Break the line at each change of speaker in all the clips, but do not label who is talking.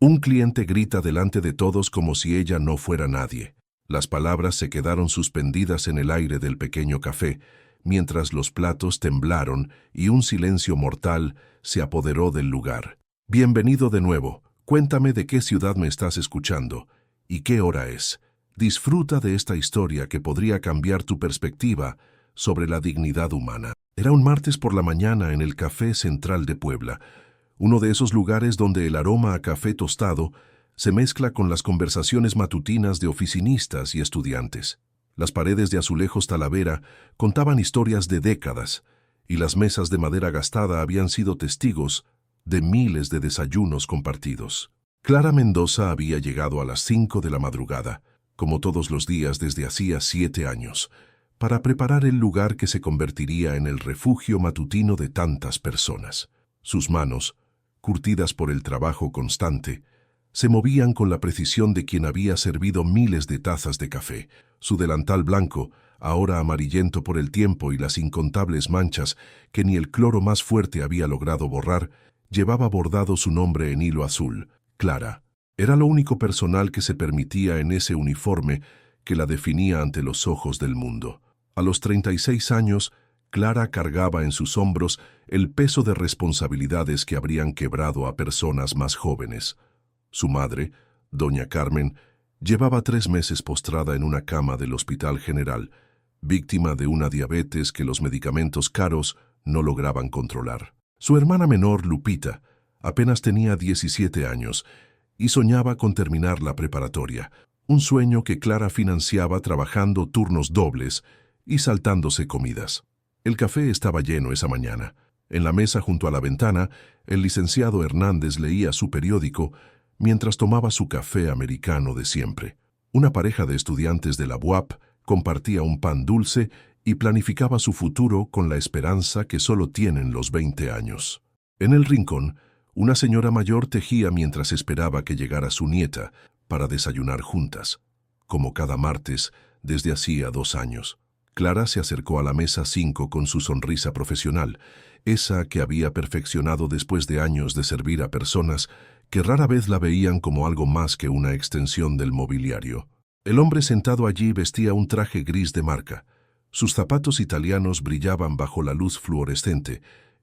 Un cliente grita delante de todos como si ella no fuera nadie. Las palabras se quedaron suspendidas en el aire del pequeño café, mientras los platos temblaron y un silencio mortal se apoderó del lugar. Bienvenido de nuevo. Cuéntame de qué ciudad me estás escuchando y qué hora es. Disfruta de esta historia que podría cambiar tu perspectiva sobre la dignidad humana. Era un martes por la mañana en el Café Central de Puebla, uno de esos lugares donde el aroma a café tostado se mezcla con las conversaciones matutinas de oficinistas y estudiantes. Las paredes de azulejos Talavera contaban historias de décadas, y las mesas de madera gastada habían sido testigos de miles de desayunos compartidos. Clara Mendoza había llegado a las 5 de la madrugada, como todos los días desde hacía 7 años, para preparar el lugar que se convertiría en el refugio matutino de tantas personas. Sus manos, curtidas por el trabajo constante, se movían con la precisión de quien había servido miles de tazas de café. Su delantal blanco, ahora amarillento por el tiempo y las incontables manchas que ni el cloro más fuerte había logrado borrar, llevaba bordado su nombre en hilo azul, Clara. Era lo único personal que se permitía en ese uniforme que la definía ante los ojos del mundo. A los 36 años, Clara cargaba en sus hombros el peso de responsabilidades que habrían quebrado a personas más jóvenes. Su madre, doña Carmen, llevaba 3 meses postrada en una cama del Hospital General, víctima de una diabetes que los medicamentos caros no lograban controlar. Su hermana menor, Lupita, apenas tenía 17 años y soñaba con terminar la preparatoria, un sueño que Clara financiaba trabajando turnos dobles y saltándose comidas. El café estaba lleno esa mañana. En la mesa junto a la ventana, el licenciado Hernández leía su periódico mientras tomaba su café americano de siempre. Una pareja de estudiantes de la UAP compartía un pan dulce y planificaba su futuro con la esperanza que solo tienen los 20 años. En el rincón, una señora mayor tejía mientras esperaba que llegara su nieta para desayunar juntas, como cada martes desde hacía 2 años. Clara se acercó a la mesa 5 con su sonrisa profesional, esa que había perfeccionado después de años de servir a personas que rara vez la veían como algo más que una extensión del mobiliario. El hombre sentado allí vestía un traje gris de marca. Sus zapatos italianos brillaban bajo la luz fluorescente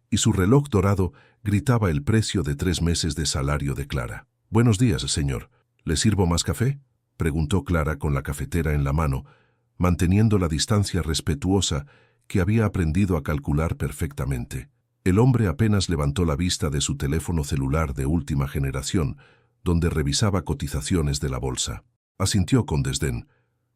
y su reloj dorado gritaba el precio de 3 meses de salario de Clara. «Buenos días, señor. ¿Le sirvo más café?», preguntó Clara con la cafetera en la mano, manteniendo la distancia respetuosa que había aprendido a calcular perfectamente. El hombre apenas levantó la vista de su teléfono celular de última generación, donde revisaba cotizaciones de la bolsa. Asintió con desdén,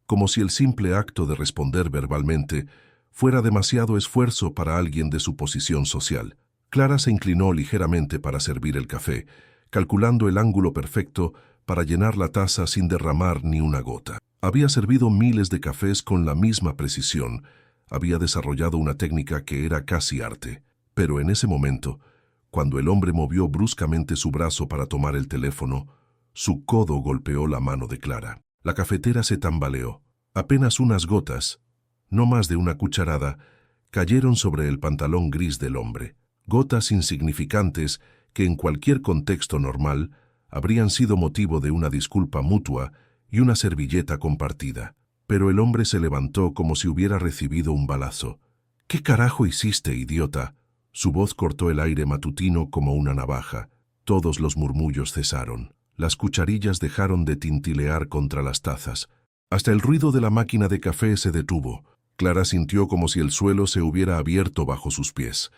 como si el simple acto de responder verbalmente fuera demasiado esfuerzo para alguien de su posición social. Clara se inclinó ligeramente para servir el café, calculando el ángulo perfecto para llenar la taza sin derramar ni una gota. Había servido miles de cafés con la misma precisión, había desarrollado una técnica que era casi arte. Pero en ese momento, cuando el hombre movió bruscamente su brazo para tomar el teléfono, su codo golpeó la mano de Clara. La cafetera se tambaleó. Apenas unas gotas, no más de una cucharada, cayeron sobre el pantalón gris del hombre. Gotas insignificantes que en cualquier contexto normal habrían sido motivo de una disculpa mutua y una servilleta compartida. Pero el hombre se levantó como si hubiera recibido un balazo. «¿Qué carajo hiciste, idiota?». Su voz cortó el aire matutino como una navaja. Todos los murmullos cesaron. Las cucharillas dejaron de tintilear contra las tazas. Hasta el ruido de la máquina de café se detuvo. Clara sintió como si el suelo se hubiera abierto bajo sus pies.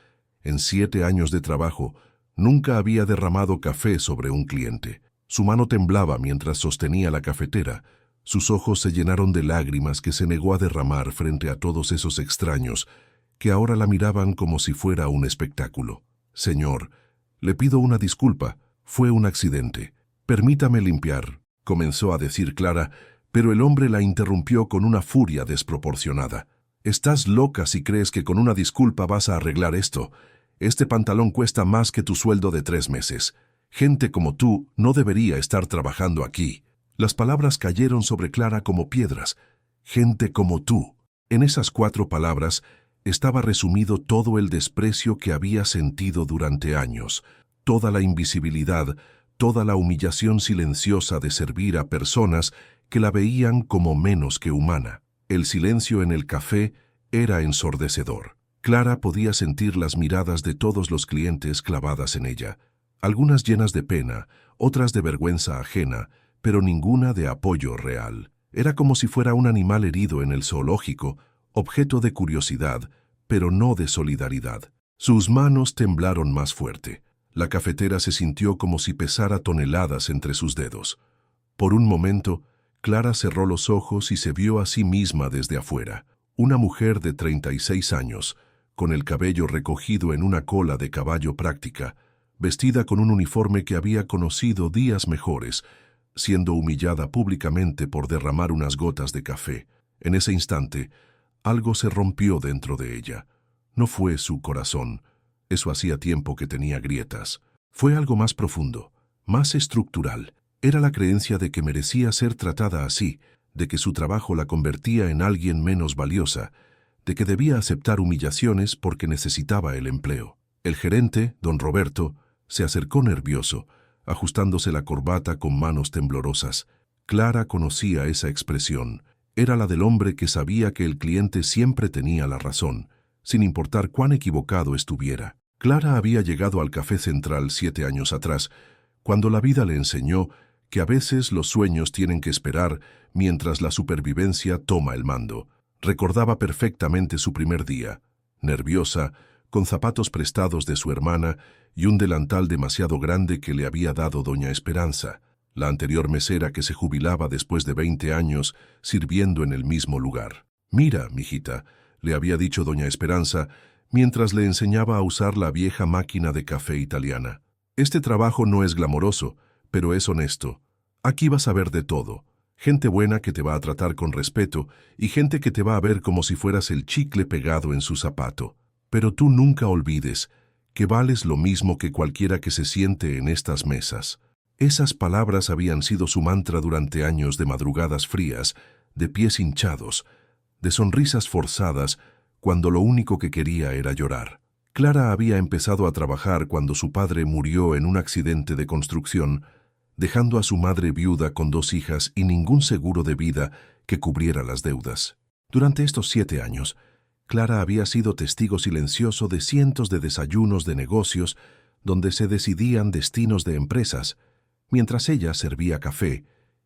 En 7 años de trabajo, nunca había derramado café sobre un cliente. Su mano temblaba mientras sostenía la cafetera. Sus ojos se llenaron de lágrimas que se negó a derramar frente a todos esos extraños que ahora la miraban como si fuera un espectáculo. «Señor, le pido una disculpa. Fue un accidente. Permítame limpiar», comenzó a decir Clara, pero el hombre la interrumpió con una furia desproporcionada. «Estás loca si crees que con una disculpa vas a arreglar esto. Este pantalón cuesta más que tu sueldo de 3 meses. Gente como tú no debería estar trabajando aquí». Las palabras cayeron sobre Clara como piedras. «Gente como tú». En esas 4 palabras estaba resumido todo el desprecio que había sentido durante años, toda la invisibilidad toda la humillación silenciosa de servir a personas que la veían como menos que humana. El silencio en el café era ensordecedor. Clara podía sentir las miradas de todos los clientes clavadas en ella, algunas llenas de pena, otras de vergüenza ajena, pero ninguna de apoyo real. Era como si fuera un animal herido en el zoológico, objeto de curiosidad, pero no de solidaridad. Sus manos temblaron más fuerte. La cafetera se sintió como si pesara toneladas entre sus dedos. Por un momento, Clara cerró los ojos y se vio a sí misma desde afuera. Una mujer de 36 años, con el cabello recogido en una cola de caballo práctica, vestida con un uniforme que había conocido días mejores, siendo humillada públicamente por derramar unas gotas de café. En ese instante, algo se rompió dentro de ella. No fue su corazón, eso hacía tiempo que tenía grietas. Fue algo más profundo, más estructural. Era la creencia de que merecía ser tratada así, de que su trabajo la convertía en alguien menos valiosa, de que debía aceptar humillaciones porque necesitaba el empleo. El gerente, don Roberto, se acercó nervioso, ajustándose la corbata con manos temblorosas. Clara conocía esa expresión. Era la del hombre que sabía que el cliente siempre tenía la razón, sin importar cuán equivocado estuviera. Clara había llegado al Café Central 7 años atrás, cuando la vida le enseñó que a veces los sueños tienen que esperar mientras la supervivencia toma el mando. Recordaba perfectamente su primer día, nerviosa, con zapatos prestados de su hermana y un delantal demasiado grande que le había dado doña Esperanza, la anterior mesera que se jubilaba después de 20 años sirviendo en el mismo lugar. «Mira, mijita», le había dicho doña Esperanza, mientras le enseñaba a usar la vieja máquina de café italiana. «Este trabajo no es glamoroso, pero es honesto. Aquí vas a ver de todo. Gente buena que te va a tratar con respeto y gente que te va a ver como si fueras el chicle pegado en su zapato. Pero tú nunca olvides que vales lo mismo que cualquiera que se siente en estas mesas». Esas palabras habían sido su mantra durante años de madrugadas frías, de pies hinchados, de sonrisas forzadas, cuando lo único que quería era llorar. Clara había empezado a trabajar cuando su padre murió en un accidente de construcción, dejando a su madre viuda con 2 hijas y ningún seguro de vida que cubriera las deudas. Durante estos 7 años, Clara había sido testigo silencioso de cientos de desayunos de negocios donde se decidían destinos de empresas, mientras ella servía café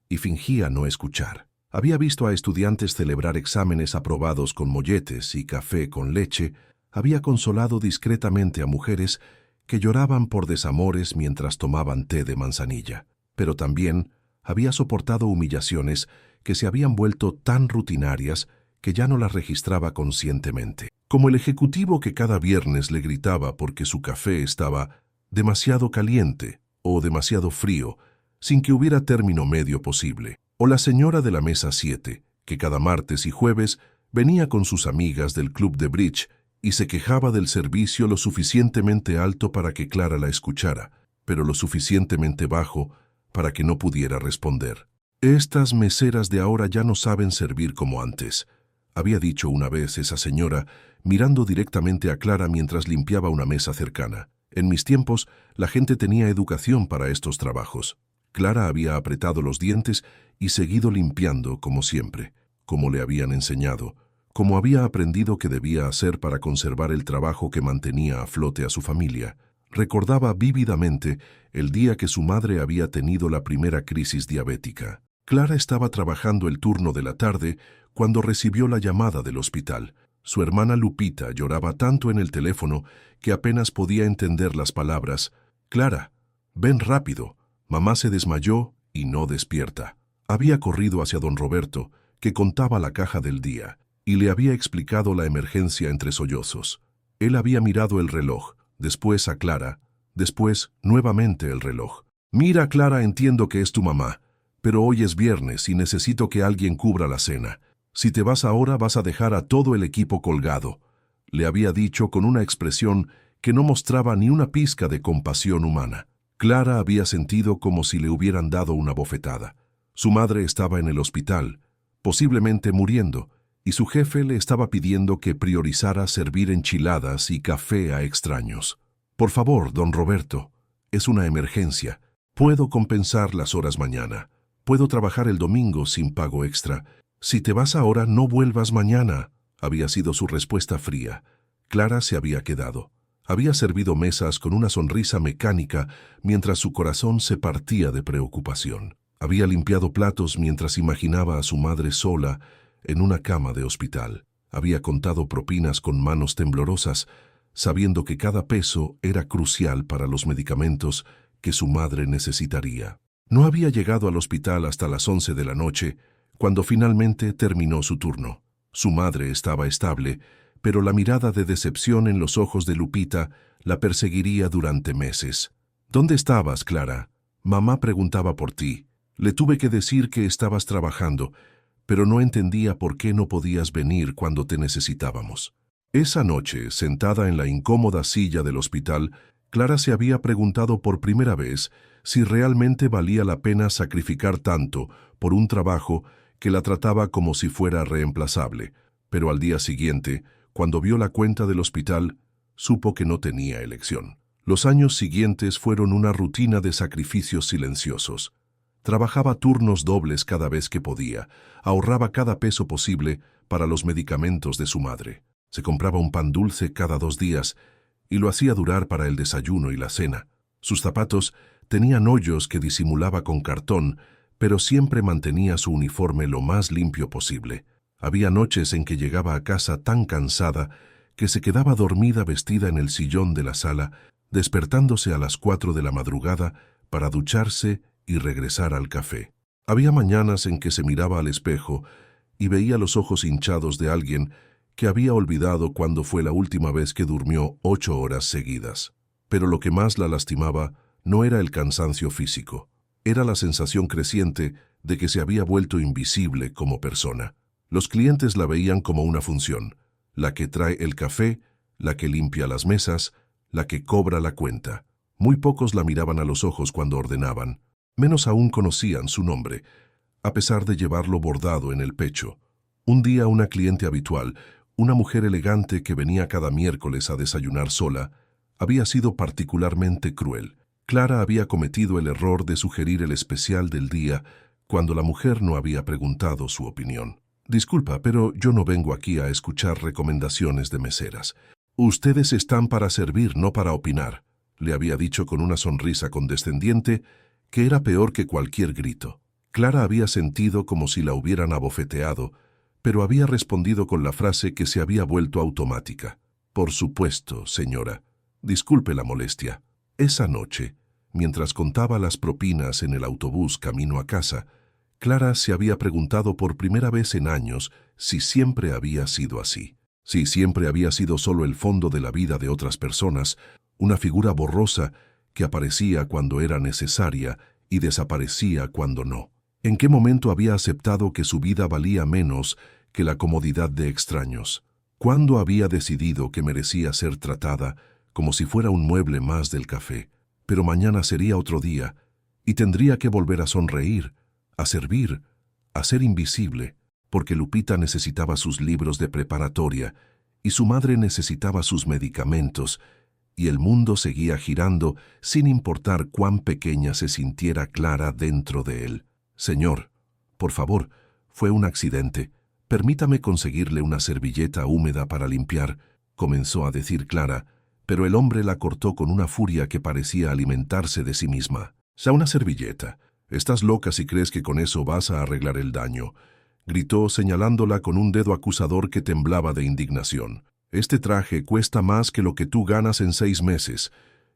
y fingía no escuchar. Había visto a estudiantes celebrar exámenes aprobados con molletes y café con leche, había consolado discretamente a mujeres que lloraban por desamores mientras tomaban té de manzanilla. Pero también había soportado humillaciones que se habían vuelto tan rutinarias que ya no las registraba conscientemente. Como el ejecutivo que cada viernes le gritaba porque su café estaba demasiado caliente o demasiado frío, sin que hubiera término medio posible. O la señora de la mesa 7, que cada martes y jueves venía con sus amigas del club de bridge y se quejaba del servicio lo suficientemente alto para que Clara la escuchara, pero lo suficientemente bajo para que no pudiera responder. «Estas meseras de ahora ya no saben servir como antes», había dicho una vez esa señora, mirando directamente a Clara mientras limpiaba una mesa cercana. «En mis tiempos, la gente tenía educación para estos trabajos». Clara había apretado los dientes y seguido limpiando como siempre, como le habían enseñado, como había aprendido que debía hacer para conservar el trabajo que mantenía a flote a su familia. Recordaba vívidamente el día que su madre había tenido la primera crisis diabética. Clara estaba trabajando el turno de la tarde cuando recibió la llamada del hospital. Su hermana Lupita lloraba tanto en el teléfono que apenas podía entender las palabras. «Clara, ven rápido, mamá se desmayó y no despierta». Había corrido hacia don Roberto, que contaba la caja del día, y le había explicado la emergencia entre sollozos. Él había mirado el reloj, después a Clara, después nuevamente el reloj. «Mira, Clara, entiendo que es tu mamá, pero hoy es viernes y necesito que alguien cubra la cena. Si te vas ahora vas a dejar a todo el equipo colgado», le había dicho con una expresión que no mostraba ni una pizca de compasión humana. Clara había sentido como si le hubieran dado una bofetada. Su madre estaba en el hospital, posiblemente muriendo, y su jefe le estaba pidiendo que priorizara servir enchiladas y café a extraños. «Por favor, don Roberto, es una emergencia. Puedo compensar las horas mañana. Puedo trabajar el domingo sin pago extra. Si te vas ahora, no vuelvas mañana, había sido su respuesta fría. Clara se había quedado. Había servido mesas con una sonrisa mecánica mientras su corazón se partía de preocupación. Había limpiado platos mientras imaginaba a su madre sola en una cama de hospital. Había contado propinas con manos temblorosas, sabiendo que cada peso era crucial para los medicamentos que su madre necesitaría. No había llegado al hospital hasta las 11 de la noche, cuando finalmente terminó su turno. Su madre estaba estable, pero la mirada de decepción en los ojos de Lupita la perseguiría durante meses. ¿Dónde estabas, Clara? Mamá preguntaba por ti. Le tuve que decir que estabas trabajando, pero no entendía por qué no podías venir cuando te necesitábamos. Esa noche, sentada en la incómoda silla del hospital, Clara se había preguntado por primera vez si realmente valía la pena sacrificar tanto por un trabajo que la trataba como si fuera reemplazable, pero al día siguiente, cuando vio la cuenta del hospital, supo que no tenía elección. Los años siguientes fueron una rutina de sacrificios silenciosos. Trabajaba turnos dobles cada vez que podía, ahorraba cada peso posible para los medicamentos de su madre. Se compraba un pan dulce cada 2 días y lo hacía durar para el desayuno y la cena. Sus zapatos tenían hoyos que disimulaba con cartón, pero siempre mantenía su uniforme lo más limpio posible. Había noches en que llegaba a casa tan cansada que se quedaba dormida vestida en el sillón de la sala, despertándose a las 4 de la madrugada para ducharse y regresar al café. Había mañanas en que se miraba al espejo y veía los ojos hinchados de alguien que había olvidado cuándo fue la última vez que durmió 8 horas seguidas. Pero lo que más la lastimaba no era el cansancio físico, era la sensación creciente de que se había vuelto invisible como persona. Los clientes la veían como una función, la que trae el café, la que limpia las mesas, la que cobra la cuenta. Muy pocos la miraban a los ojos cuando ordenaban, menos aún conocían su nombre, a pesar de llevarlo bordado en el pecho. Un día una cliente habitual, una mujer elegante que venía cada miércoles a desayunar sola, había sido particularmente cruel. Clara había cometido el error de sugerir el especial del día cuando la mujer no había preguntado su opinión. Disculpa, pero yo no vengo aquí a escuchar recomendaciones de meseras. Ustedes están para servir, no para opinar, le había dicho con una sonrisa condescendiente que era peor que cualquier grito. Clara había sentido como si la hubieran abofeteado, pero había respondido con la frase que se había vuelto automática. Por supuesto, señora. Disculpe la molestia. Esa noche, mientras contaba las propinas en el autobús camino a casa, Clara se había preguntado por primera vez en años si siempre había sido así. Si siempre había sido solo el fondo de la vida de otras personas, una figura borrosa que aparecía cuando era necesaria y desaparecía cuando no. ¿En qué momento había aceptado que su vida valía menos que la comodidad de extraños? ¿Cuándo había decidido que merecía ser tratada como si fuera un mueble más del café? Pero mañana sería otro día y tendría que volver a sonreír, a servir, a ser invisible, porque Lupita necesitaba sus libros de preparatoria y su madre necesitaba sus medicamentos, y el mundo seguía girando sin importar cuán pequeña se sintiera Clara dentro de él. Señor, por favor, fue un accidente. Permítame conseguirle una servilleta húmeda para limpiar, comenzó a decir Clara, pero el hombre la cortó con una furia que parecía alimentarse de sí misma. «¿Sea una servilleta? Estás loca si crees que con eso vas a arreglar el daño», gritó señalándola con un dedo acusador que temblaba de indignación. «Este traje cuesta más que lo que tú ganas en 6 meses,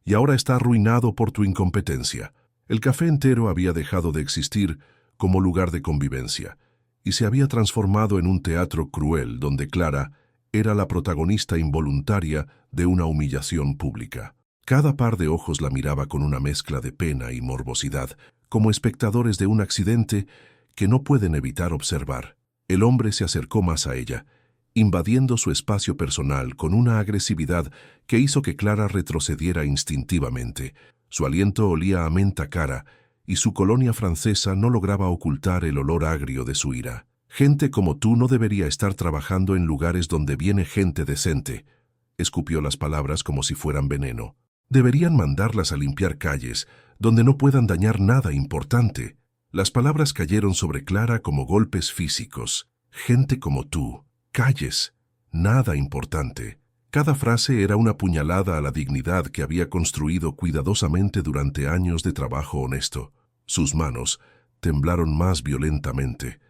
y ahora está arruinado por tu incompetencia». El café entero había dejado de existir como lugar de convivencia, y se había transformado en un teatro cruel donde Clara era la protagonista involuntaria de una humillación pública. Cada par de ojos la miraba con una mezcla de pena y morbosidad, como espectadores de un accidente que no pueden evitar observar. El hombre se acercó más a ella, invadiendo su espacio personal con una agresividad que hizo que Clara retrocediera instintivamente. Su aliento olía a menta cara, y su colonia francesa no lograba ocultar el olor agrio de su ira. «Gente como tú no debería estar trabajando en lugares donde viene gente decente», escupió las palabras como si fueran veneno. «Deberían mandarlas a limpiar calles, donde no puedan dañar nada importante. Las palabras cayeron sobre Clara como golpes físicos. Gente como tú, calles, nada importante. Cada frase era una puñalada a la dignidad que había construido cuidadosamente durante años de trabajo honesto. Sus manos temblaron más violentamente,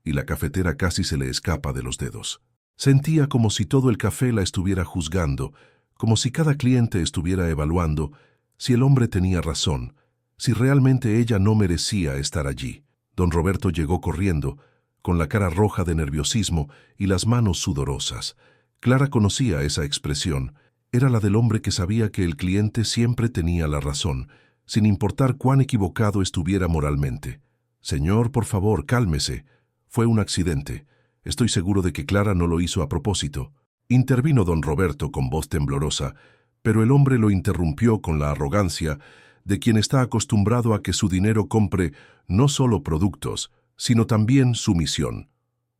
y la cafetera casi se le escapa de los dedos. Sentía como si todo el café la estuviera juzgando, como si cada cliente estuviera evaluando si el hombre tenía razón, si realmente ella no merecía estar allí. Don Roberto llegó corriendo, con la cara roja de nerviosismo y las manos sudorosas. Clara conocía esa expresión. Era la del hombre que sabía que el cliente siempre tenía la razón, sin importar cuán equivocado estuviera moralmente. «Señor, por favor, cálmese. Fue un accidente. Estoy seguro de que Clara no lo hizo a propósito». Intervino don Roberto con voz temblorosa, pero el hombre lo interrumpió con la arrogancia de quien está acostumbrado a que su dinero compre no solo productos, sino también sumisión.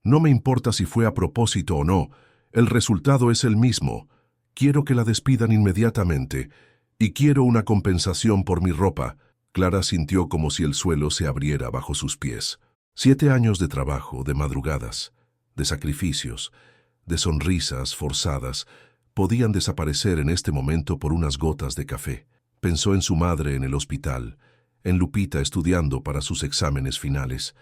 «No me importa si fue a propósito o no, el resultado es el mismo. Quiero que la despidan inmediatamente, y quiero una compensación por mi ropa». Clara sintió como si el suelo se abriera bajo sus pies. 7 años de trabajo, de madrugadas, de sacrificios, de sonrisas forzadas, podían desaparecer en este momento por unas gotas de café. Pensó en su madre en el hospital, en Lupita estudiando para sus exámenes finales,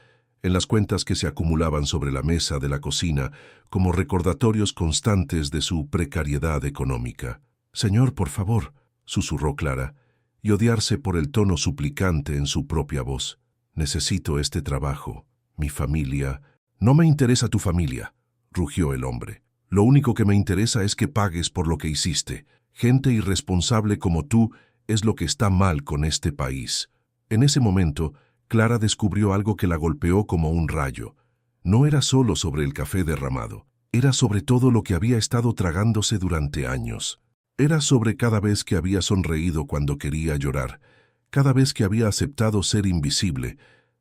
en las cuentas que se acumulaban sobre la mesa de la cocina como recordatorios constantes de su precariedad económica. «Señor, por favor», susurró Clara, y odiarse por el tono suplicante en su propia voz. «Necesito este trabajo. Mi familia». «No me interesa tu familia», rugió el hombre. «Lo único que me interesa es que pagues por lo que hiciste. Gente irresponsable como tú es lo que está mal con este país». En ese momento, Clara descubrió algo que la golpeó como un rayo. No era solo sobre el café derramado, era sobre todo lo que había estado tragándose durante años. Era sobre cada vez que había sonreído cuando quería llorar, cada vez que había aceptado ser invisible,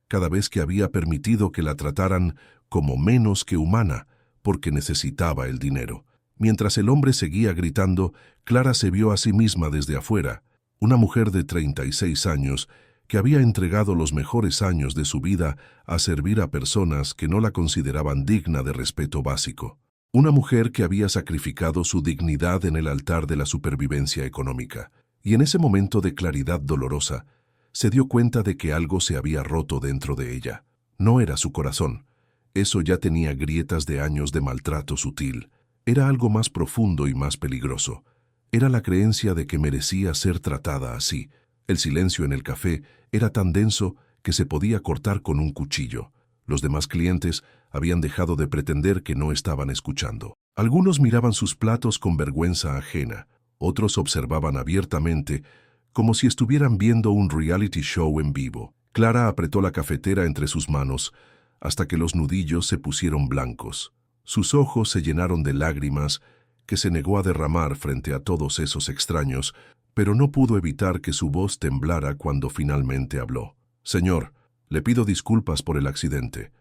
cada vez que había permitido que la trataran como menos que humana, porque necesitaba el dinero. Mientras el hombre seguía gritando, Clara se vio a sí misma desde afuera, una mujer de 36 años que había entregado los mejores años de su vida a servir a personas que no la consideraban digna de respeto básico. Una mujer que había sacrificado su dignidad en el altar de la supervivencia económica. Y en ese momento de claridad dolorosa, se dio cuenta de que algo se había roto dentro de ella. No era su corazón. Eso ya tenía grietas de años de maltrato sutil. Era algo más profundo y más peligroso. Era la creencia de que merecía ser tratada así. El silencio en el café era tan denso que se podía cortar con un cuchillo. Los demás clientes habían dejado de pretender que no estaban escuchando. Algunos miraban sus platos con vergüenza ajena. Otros observaban abiertamente, como si estuvieran viendo un reality show en vivo. Clara apretó la cafetera entre sus manos, hasta que los nudillos se pusieron blancos. Sus ojos se llenaron de lágrimas que se negó a derramar frente a todos esos extraños, pero no pudo evitar que su voz temblara cuando finalmente habló. «Señor, le pido disculpas por el accidente.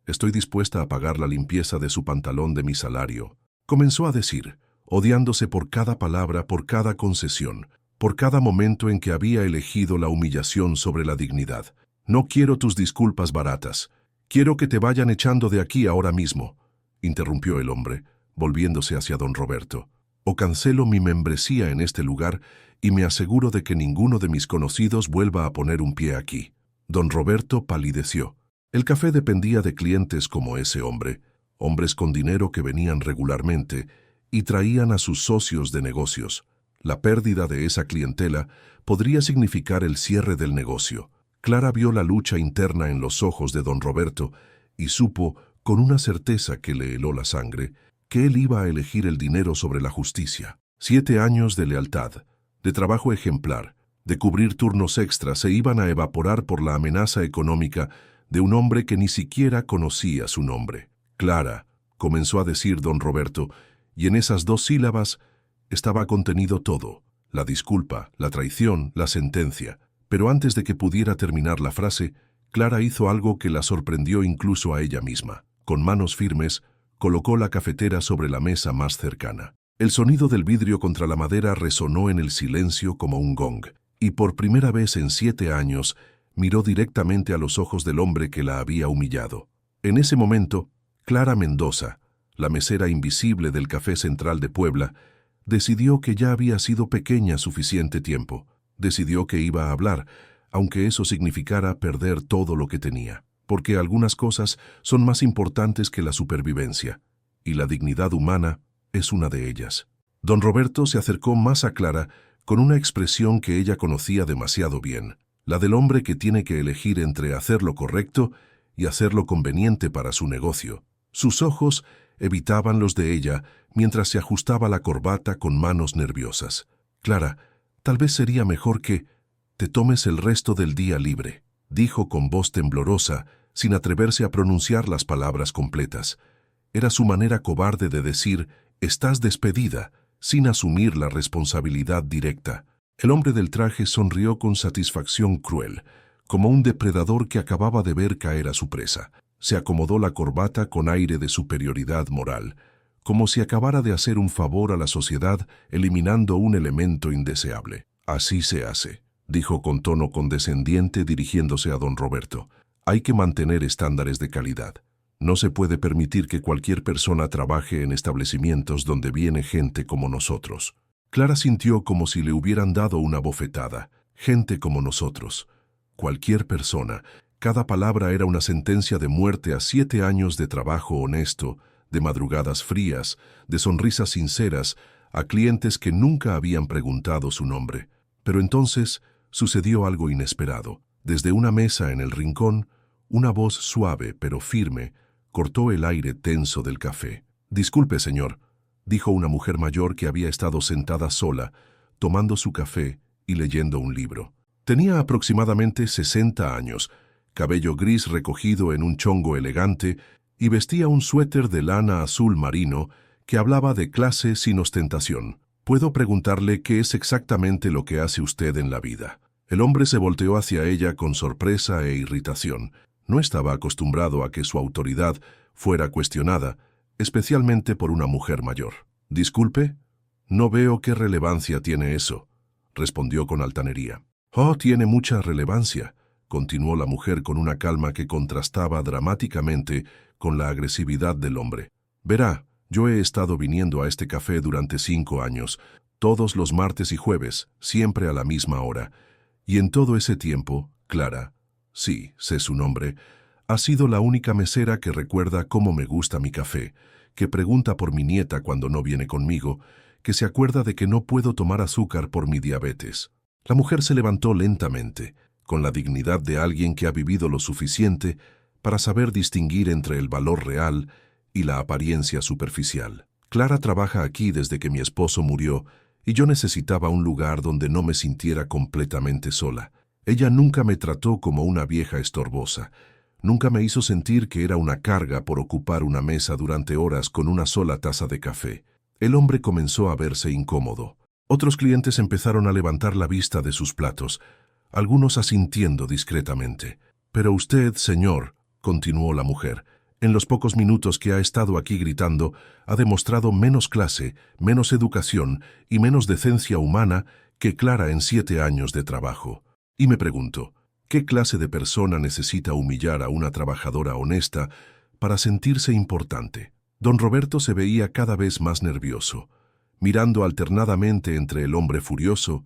Estoy dispuesta a pagar la limpieza de su pantalón de mi salario», comenzó a decir, odiándose por cada palabra, por cada concesión, por cada momento en que había elegido la humillación sobre la dignidad. «No quiero tus disculpas baratas. Quiero que te vayan echando de aquí ahora mismo», interrumpió el hombre, volviéndose hacia don Roberto. «O cancelo mi membresía en este lugar y me aseguro de que ninguno de mis conocidos vuelva a poner un pie aquí». Don Roberto palideció. El café dependía de clientes como ese hombre, hombres con dinero que venían regularmente y traían a sus socios de negocios. La pérdida de esa clientela podría significar el cierre del negocio. Clara vio la lucha interna en los ojos de don Roberto y supo, con una certeza que le heló la sangre, que él iba a elegir el dinero sobre la justicia. 7 años de lealtad, de trabajo ejemplar, de cubrir turnos extras se iban a evaporar por la amenaza económica de un hombre que ni siquiera conocía su nombre. «Clara», comenzó a decir don Roberto, y en esas 2 sílabas estaba contenido todo, la disculpa, la traición, la sentencia. Pero antes de que pudiera terminar la frase, Clara hizo algo que la sorprendió incluso a ella misma. Con manos firmes, colocó la cafetera sobre la mesa más cercana. El sonido del vidrio contra la madera resonó en el silencio como un gong, y por primera vez en 7 años miró directamente a los ojos del hombre que la había humillado. En ese momento, Clara Mendoza, la mesera invisible del Café Central de Puebla, decidió que ya había sido pequeña suficiente tiempo. Decidió que iba a hablar, aunque eso significara perder todo lo que tenía. Porque algunas cosas son más importantes que la supervivencia, y la dignidad humana es una de ellas. Don Roberto se acercó más a Clara con una expresión que ella conocía demasiado bien, la del hombre que tiene que elegir entre hacer lo correcto y hacer lo conveniente para su negocio. Sus ojos evitaban los de ella mientras se ajustaba la corbata con manos nerviosas. Clara, tal vez sería mejor que te tomes el resto del día libre, dijo con voz temblorosa, sin atreverse a pronunciar las palabras completas. Era su manera cobarde de decir, estás despedida, sin asumir la responsabilidad directa. El hombre del traje sonrió con satisfacción cruel, como un depredador que acababa de ver caer a su presa. Se acomodó la corbata con aire de superioridad moral, como si acabara de hacer un favor a la sociedad eliminando un elemento indeseable. Así se hace, dijo con tono condescendiente dirigiéndose a don Roberto. Hay que mantener estándares de calidad. No se puede permitir que cualquier persona trabaje en establecimientos donde viene gente como nosotros. Clara sintió como si le hubieran dado una bofetada. Gente como nosotros. Cualquier persona. Cada palabra era una sentencia de muerte a 7 años de trabajo honesto, de madrugadas frías, de sonrisas sinceras, a clientes que nunca habían preguntado su nombre. Pero entonces sucedió algo inesperado. Desde una mesa en el rincón, una voz suave pero firme cortó el aire tenso del café. «Disculpe, señor», dijo una mujer mayor que había estado sentada sola, tomando su café y leyendo un libro. Tenía aproximadamente 60 años, cabello gris recogido en un chongo elegante y vestía un suéter de lana azul marino que hablaba de clase sin ostentación. «¿Puedo preguntarle qué es exactamente lo que hace usted en la vida?» El hombre se volteó hacia ella con sorpresa e irritación. No estaba acostumbrado a que su autoridad fuera cuestionada, especialmente por una mujer mayor. «Disculpe, no veo qué relevancia tiene eso», respondió con altanería. «Oh, tiene mucha relevancia», continuó la mujer con una calma que contrastaba dramáticamente con la agresividad del hombre. «Verá, yo he estado viniendo a este café durante 5 años, todos los martes y jueves, siempre a la misma hora. Y en todo ese tiempo, Clara, sí, sé su nombre, ha sido la única mesera que recuerda cómo me gusta mi café, que pregunta por mi nieta cuando no viene conmigo, que se acuerda de que no puedo tomar azúcar por mi diabetes». La mujer se levantó lentamente, con la dignidad de alguien que ha vivido lo suficiente para saber distinguir entre el valor real y la apariencia superficial. «Clara trabaja aquí desde que mi esposo murió y yo necesitaba un lugar donde no me sintiera completamente sola. Ella nunca me trató como una vieja estorbosa. Nunca me hizo sentir que era una carga por ocupar una mesa durante horas con una sola taza de café». El hombre comenzó a verse incómodo. Otros clientes empezaron a levantar la vista de sus platos, algunos asintiendo discretamente. «Pero usted, señor», continuó la mujer, «en los pocos minutos que ha estado aquí gritando, ha demostrado menos clase, menos educación y menos decencia humana que Clara en 7 años de trabajo. Y me pregunto, ¿qué clase de persona necesita humillar a una trabajadora honesta para sentirse importante?» Don Roberto se veía cada vez más nervioso, mirando alternadamente entre el hombre furioso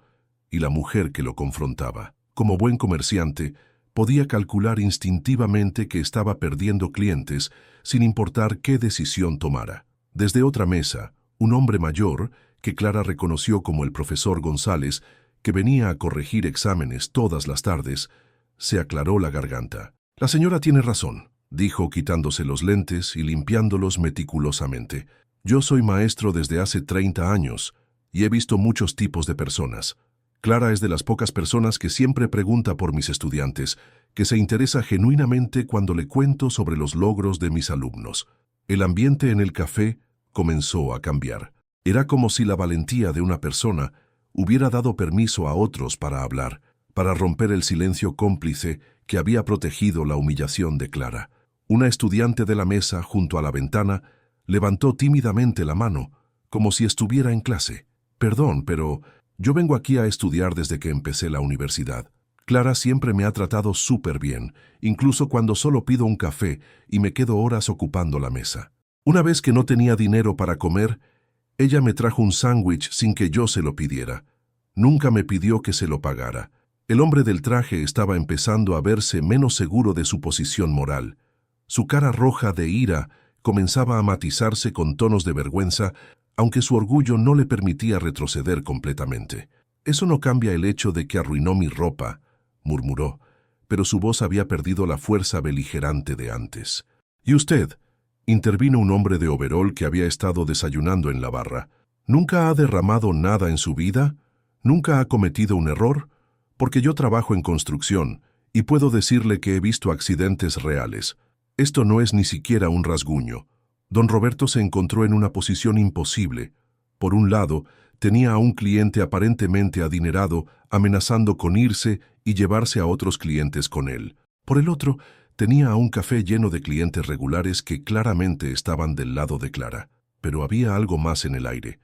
y la mujer que lo confrontaba. Como buen comerciante, podía calcular instintivamente que estaba perdiendo clientes sin importar qué decisión tomara. Desde otra mesa, un hombre mayor, que Clara reconoció como el profesor González, que venía a corregir exámenes todas las tardes, se aclaró la garganta. «La señora tiene razón», dijo quitándose los lentes y limpiándolos meticulosamente. «Yo soy maestro desde hace 30 años y he visto muchos tipos de personas. Clara es de las pocas personas que siempre pregunta por mis estudiantes, que se interesa genuinamente cuando le cuento sobre los logros de mis alumnos». El ambiente en el café comenzó a cambiar. Era como si la valentía de una persona hubiera dado permiso a otros para hablar, para romper el silencio cómplice que había protegido la humillación de Clara. Una estudiante de la mesa junto a la ventana levantó tímidamente la mano, como si estuviera en clase. «Perdón, pero Yo vengo aquí a estudiar desde que empecé la universidad. Clara siempre me ha tratado súper bien, incluso cuando solo pido un café y me quedo horas ocupando la mesa. Una vez que no tenía dinero para comer, ella me trajo un sándwich sin que yo se lo pidiera. Nunca me pidió que se lo pagara. El hombre del traje estaba empezando a verse menos seguro de su posición moral. Su cara roja de ira comenzaba a matizarse con tonos de vergüenza, aunque su orgullo no le permitía retroceder completamente. «Eso no cambia el hecho de que arruinó mi ropa», murmuró, pero su voz había perdido la fuerza beligerante de antes. «¿Y usted?», intervino un hombre de overol que había estado desayunando en la barra. «¿Nunca ha derramado nada en su vida? ¿Nunca ha cometido un error? Porque yo trabajo en construcción y puedo decirle que he visto accidentes reales. Esto no es ni siquiera un rasguño». Don Roberto se encontró en una posición imposible. Por un lado, tenía a un cliente aparentemente adinerado amenazando con irse y llevarse a otros clientes con él. Por el otro, tenía a un café lleno de clientes regulares que claramente estaban del lado de Clara. Pero había algo más en el aire,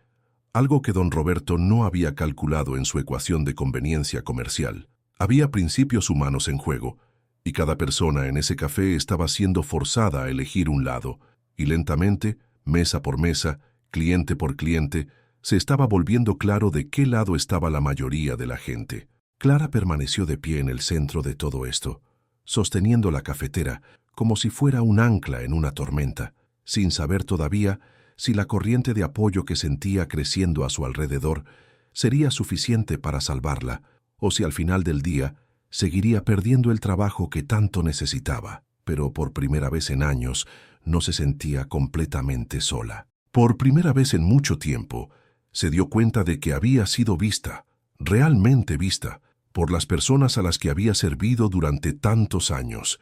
algo que don Roberto no había calculado en su ecuación de conveniencia comercial. Había principios humanos en juego, y cada persona en ese café estaba siendo forzada a elegir un lado, y lentamente, mesa por mesa, cliente por cliente, se estaba volviendo claro de qué lado estaba la mayoría de la gente. Clara permaneció de pie en el centro de todo esto, sosteniendo la cafetera como si fuera un ancla en una tormenta, sin saber todavía si la corriente de apoyo que sentía creciendo a su alrededor sería suficiente para salvarla, o si al final del día seguiría perdiendo el trabajo que tanto necesitaba. Pero por primera vez en años no se sentía completamente sola. Por primera vez en mucho tiempo, se dio cuenta de que había sido vista, realmente vista, por las personas a las que había servido durante tantos años.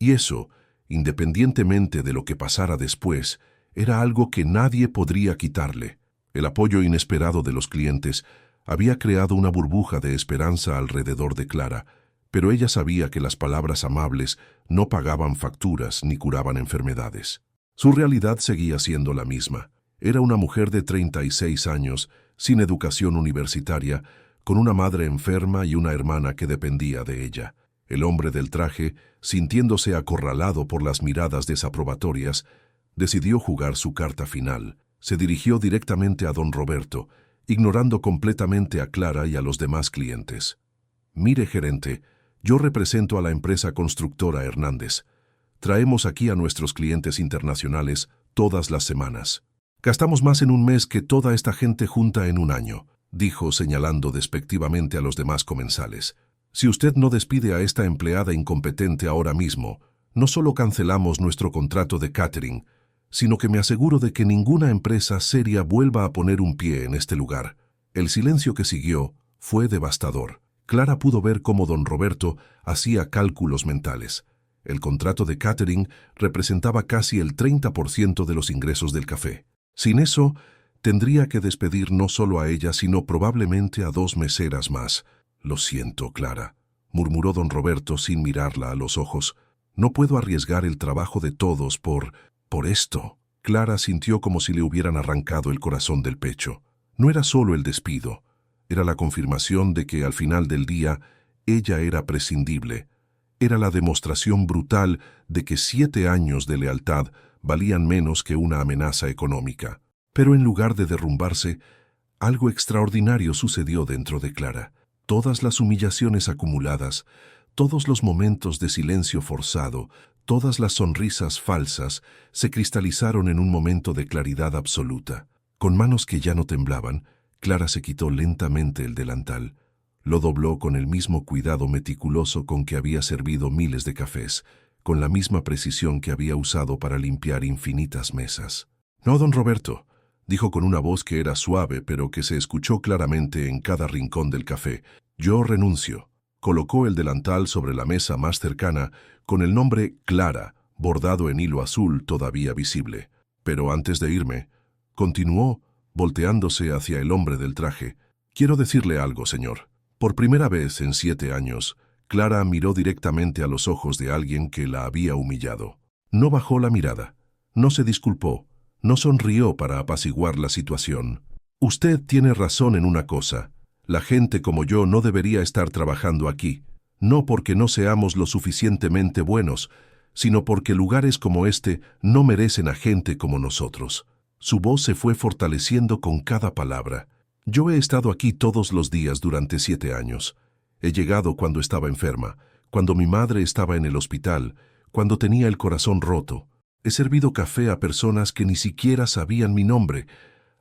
Y eso, independientemente de lo que pasara después, era algo que nadie podría quitarle. El apoyo inesperado de los clientes había creado una burbuja de esperanza alrededor de Clara, pero ella sabía que las palabras amables no pagaban facturas ni curaban enfermedades. Su realidad seguía siendo la misma. Era una mujer de 36 años, sin educación universitaria, con una madre enferma y una hermana que dependía de ella. El hombre del traje, sintiéndose acorralado por las miradas desaprobatorias, decidió jugar su carta final. Se dirigió directamente a don Roberto, ignorando completamente a Clara y a los demás clientes. «Mire, gerente, yo represento a la empresa constructora Hernández. Traemos aquí a nuestros clientes internacionales todas las semanas. Gastamos más en un mes que toda esta gente junta en un año», dijo señalando despectivamente a los demás comensales. «Si usted no despide a esta empleada incompetente ahora mismo, no solo cancelamos nuestro contrato de catering, sino que me aseguro de que ninguna empresa seria vuelva a poner un pie en este lugar». El silencio que siguió fue devastador. Clara pudo ver cómo don Roberto hacía cálculos mentales. El contrato de catering representaba casi el 30% de los ingresos del café. Sin eso, tendría que despedir no solo a ella, sino probablemente a 2 meseras más. «Lo siento, Clara», murmuró don Roberto sin mirarla a los ojos. «No puedo arriesgar el trabajo de todos por esto». Clara sintió como si le hubieran arrancado el corazón del pecho. No era solo el despido. Era la confirmación de que al final del día ella era prescindible. Era la demostración brutal de que 7 años de lealtad valían menos que una amenaza económica. Pero en lugar de derrumbarse, algo extraordinario sucedió dentro de Clara. Todas las humillaciones acumuladas, todos los momentos de silencio forzado, todas las sonrisas falsas, se cristalizaron en un momento de claridad absoluta. Con manos que ya no temblaban, Clara se quitó lentamente el delantal. Lo dobló con el mismo cuidado meticuloso con que había servido miles de cafés, con la misma precisión que había usado para limpiar infinitas mesas. «No, don Roberto», dijo con una voz que era suave pero que se escuchó claramente en cada rincón del café. «Yo renuncio». Colocó el delantal sobre la mesa más cercana, con el nombre Clara, bordado en hilo azul todavía visible. «Pero antes de irme», continuó, volteándose hacia el hombre del traje, «quiero decirle algo, señor». Por primera vez en 7 años, Clara miró directamente a los ojos de alguien que la había humillado. No bajó la mirada, no se disculpó, no sonrió para apaciguar la situación. «Usted tiene razón en una cosa. La gente como yo no debería estar trabajando aquí, no porque no seamos lo suficientemente buenos, sino porque lugares como este no merecen a gente como nosotros. Su voz se fue fortaleciendo con cada palabra. Yo he estado aquí todos los días durante 7 años. He llegado cuando estaba enferma, cuando mi madre estaba en el hospital, cuando tenía el corazón roto. He servido café a personas que ni siquiera sabían mi nombre,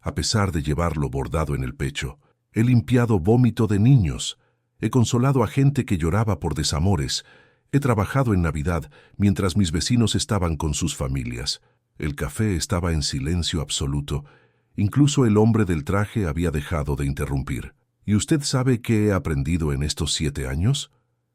a pesar de llevarlo bordado en el pecho. He limpiado vómito de niños. He consolado a gente que lloraba por desamores. He trabajado en Navidad mientras mis vecinos estaban con sus familias. El café estaba en silencio absoluto. Incluso el hombre del traje había dejado de interrumpir. ¿Y usted sabe qué he aprendido en estos 7 años?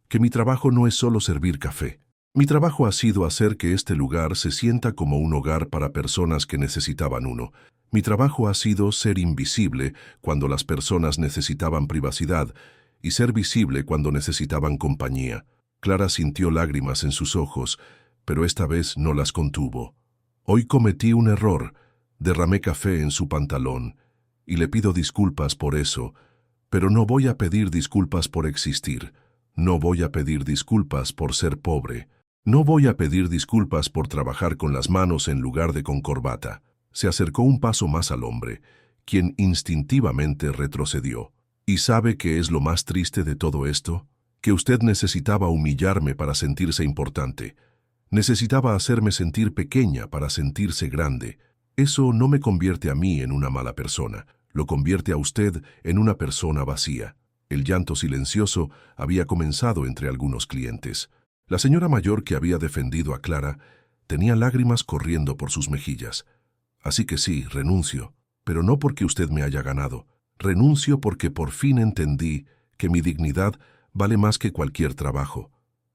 Que mi trabajo no es solo servir café. Mi trabajo ha sido hacer que este lugar se sienta como un hogar para personas que necesitaban uno. Mi trabajo ha sido ser invisible cuando las personas necesitaban privacidad y ser visible cuando necesitaban compañía. Clara sintió lágrimas en sus ojos, pero esta vez no las contuvo. Hoy cometí un error. Derramé café en su pantalón y le pido disculpas por eso, pero no voy a pedir disculpas por existir. No voy a pedir disculpas por ser pobre. No voy a pedir disculpas por trabajar con las manos en lugar de con corbata. Se acercó un paso más al hombre, quien instintivamente retrocedió. ¿Y sabe qué es lo más triste de todo esto? Que usted necesitaba humillarme para sentirse importante. Necesitaba hacerme sentir pequeña para sentirse grande. Eso no me convierte a mí en una mala persona, lo convierte a usted en una persona vacía. El llanto silencioso había comenzado entre algunos clientes. La señora mayor que había defendido a Clara tenía lágrimas corriendo por sus mejillas. Así que sí, renuncio, pero no porque usted me haya ganado. Renuncio porque por fin entendí que mi dignidad vale más que cualquier trabajo.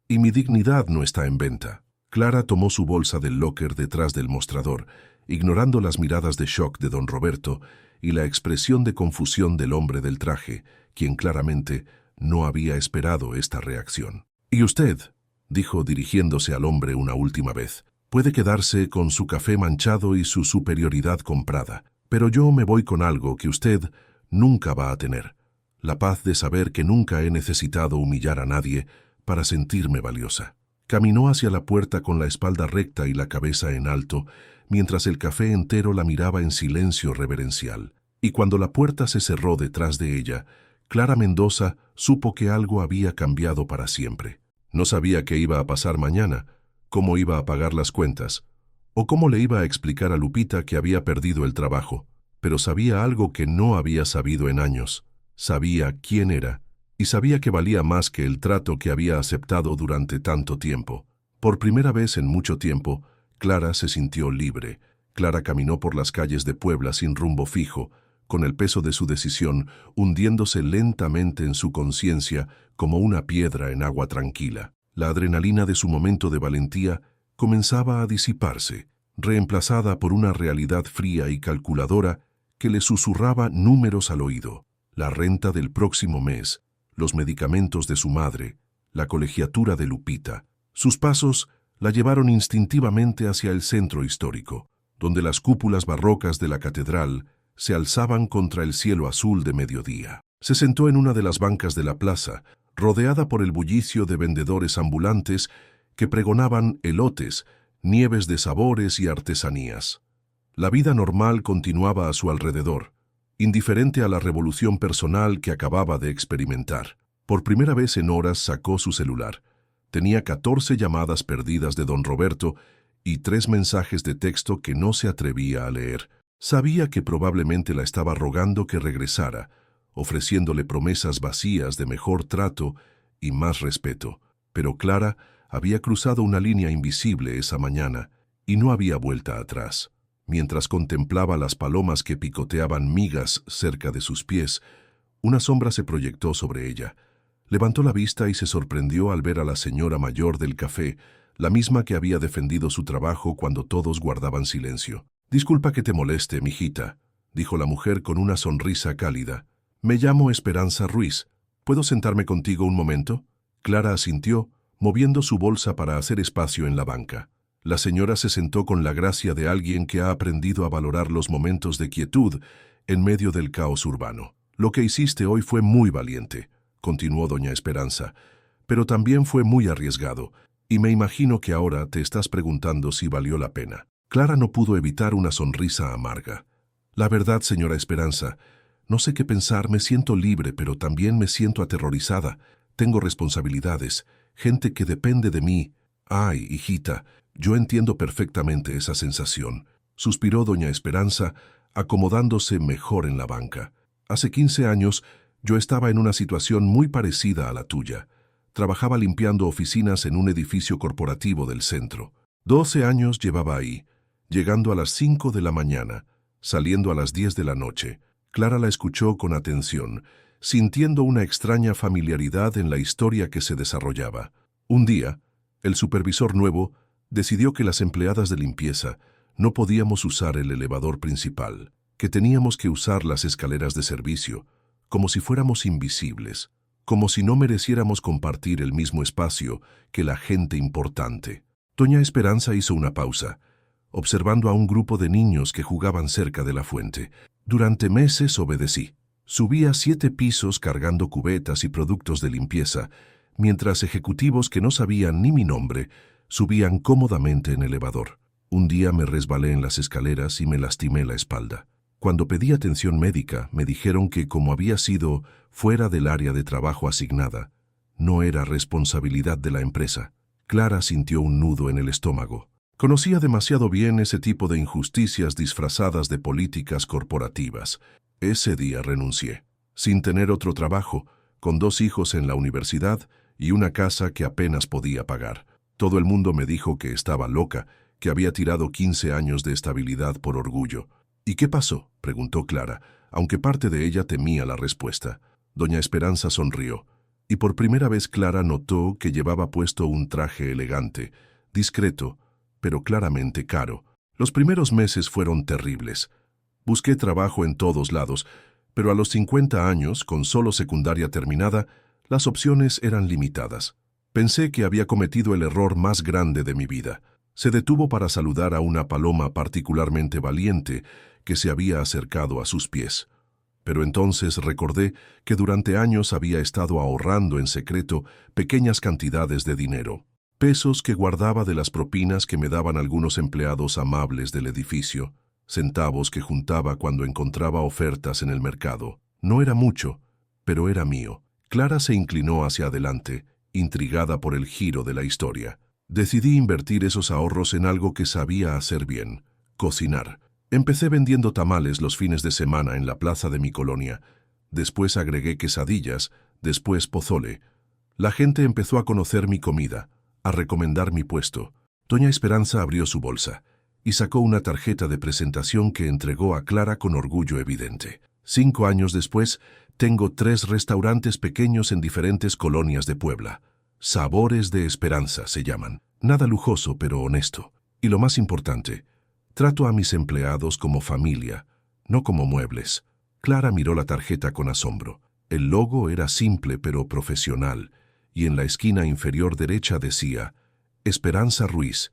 Y mi dignidad no está en venta. Clara tomó su bolsa del locker detrás del mostrador, ignorando las miradas de shock de don Roberto y la expresión de confusión del hombre del traje, quien claramente no había esperado esta reacción. «¿Y usted?», dijo dirigiéndose al hombre una última vez. «Puede quedarse con su café manchado y su superioridad comprada, pero yo me voy con algo que usted nunca va a tener. La paz de saber que nunca he necesitado humillar a nadie para sentirme valiosa». Caminó hacia la puerta con la espalda recta y la cabeza en alto, mientras el café entero la miraba en silencio reverencial. Y cuando la puerta se cerró detrás de ella, Clara Mendoza supo que algo había cambiado para siempre. No sabía qué iba a pasar mañana, cómo iba a pagar las cuentas, o cómo le iba a explicar a Lupita que había perdido el trabajo, pero sabía algo que no había sabido en años. Sabía quién era, y sabía que valía más que el trato que había aceptado durante tanto tiempo. Por primera vez en mucho tiempo, Clara se sintió libre. Clara caminó por las calles de Puebla sin rumbo fijo, con el peso de su decisión hundiéndose lentamente en su conciencia como una piedra en agua tranquila. La adrenalina de su momento de valentía comenzaba a disiparse, reemplazada por una realidad fría y calculadora que le susurraba números al oído. La renta del próximo mes, los medicamentos de su madre, la colegiatura de Lupita. Sus pasos la llevaron instintivamente hacia el centro histórico, donde las cúpulas barrocas de la catedral se alzaban contra el cielo azul de mediodía. Se sentó en una de las bancas de la plaza, rodeada por el bullicio de vendedores ambulantes que pregonaban elotes, nieves de sabores y artesanías. La vida normal continuaba a su alrededor, indiferente a la revolución personal que acababa de experimentar. Por primera vez en horas sacó su celular. Tenía 14 llamadas perdidas de don Roberto y 3 mensajes de texto que no se atrevía a leer. Sabía que probablemente la estaba rogando que regresara, ofreciéndole promesas vacías de mejor trato y más respeto. Pero Clara había cruzado una línea invisible esa mañana y no había vuelta atrás. Mientras contemplaba las palomas que picoteaban migas cerca de sus pies, una sombra se proyectó sobre ella. Levantó la vista y se sorprendió al ver a la señora mayor del café, la misma que había defendido su trabajo cuando todos guardaban silencio. «Disculpa que te moleste, mijita», dijo la mujer con una sonrisa cálida. «Me llamo Esperanza Ruiz. ¿Puedo sentarme contigo un momento?» Clara asintió, moviendo su bolsa para hacer espacio en la banca. La señora se sentó con la gracia de alguien que ha aprendido a valorar los momentos de quietud en medio del caos urbano. Lo que hiciste hoy fue muy valiente, continuó doña Esperanza, pero también fue muy arriesgado, y me imagino que ahora te estás preguntando si valió la pena. Clara no pudo evitar una sonrisa amarga. La verdad, señora Esperanza, no sé qué pensar, me siento libre, pero también me siento aterrorizada. Tengo responsabilidades, gente que depende de mí. Ay, hijita, yo entiendo perfectamente esa sensación, suspiró doña Esperanza, acomodándose mejor en la banca. Hace 15 años yo estaba en una situación muy parecida a la tuya. Trabajaba limpiando oficinas en un edificio corporativo del centro. 12 años llevaba ahí, llegando a las 5 de la mañana, saliendo a las 10 de la noche. Clara la escuchó con atención, sintiendo una extraña familiaridad en la historia que se desarrollaba. Un día, el supervisor nuevo decidió que las empleadas de limpieza no podíamos usar el elevador principal, que teníamos que usar las escaleras de servicio, como si fuéramos invisibles, como si no mereciéramos compartir el mismo espacio que la gente importante. Doña Esperanza hizo una pausa, observando a un grupo de niños que jugaban cerca de la fuente. Durante meses obedecí. Subía 7 pisos cargando cubetas y productos de limpieza, mientras ejecutivos que no sabían ni mi nombre subían cómodamente en elevador. Un día me resbalé en las escaleras y me lastimé la espalda. Cuando pedí atención médica, me dijeron que como había sido fuera del área de trabajo asignada, no era responsabilidad de la empresa. Clara sintió un nudo en el estómago. Conocía demasiado bien ese tipo de injusticias disfrazadas de políticas corporativas. Ese día renuncié, sin tener otro trabajo, con 2 hijos en la universidad y una casa que apenas podía pagar. Todo el mundo me dijo que estaba loca, que había tirado 15 años de estabilidad por orgullo. ¿Y qué pasó?, preguntó Clara, aunque parte de ella temía la respuesta. Doña Esperanza sonrió, y por primera vez Clara notó que llevaba puesto un traje elegante, discreto, pero claramente caro. Los primeros meses fueron terribles. Busqué trabajo en todos lados, pero a los 50 años, con solo secundaria terminada, las opciones eran limitadas. Pensé que había cometido el error más grande de mi vida. Se detuvo para saludar a una paloma particularmente valiente que se había acercado a sus pies. Pero entonces recordé que durante años había estado ahorrando en secreto pequeñas cantidades de dinero, pesos que guardaba de las propinas que me daban algunos empleados amables del edificio, centavos que juntaba cuando encontraba ofertas en el mercado. No era mucho, pero era mío. Clara se inclinó hacia adelante, intrigada por el giro de la historia. Decidí invertir esos ahorros en algo que sabía hacer bien: cocinar. Empecé vendiendo tamales los fines de semana en la plaza de mi colonia. Después agregué quesadillas, después pozole. La gente empezó a conocer mi comida, a recomendar mi puesto. Doña Esperanza abrió su bolsa y sacó una tarjeta de presentación que entregó a Clara con orgullo evidente. 5 años después, tengo 3 restaurantes pequeños en diferentes colonias de Puebla. Sabores de Esperanza se llaman. Nada lujoso, pero honesto. Y lo más importante, trato a mis empleados como familia, no como muebles. Clara miró la tarjeta con asombro. El logo era simple pero profesional, y en la esquina inferior derecha decía: Esperanza Ruiz,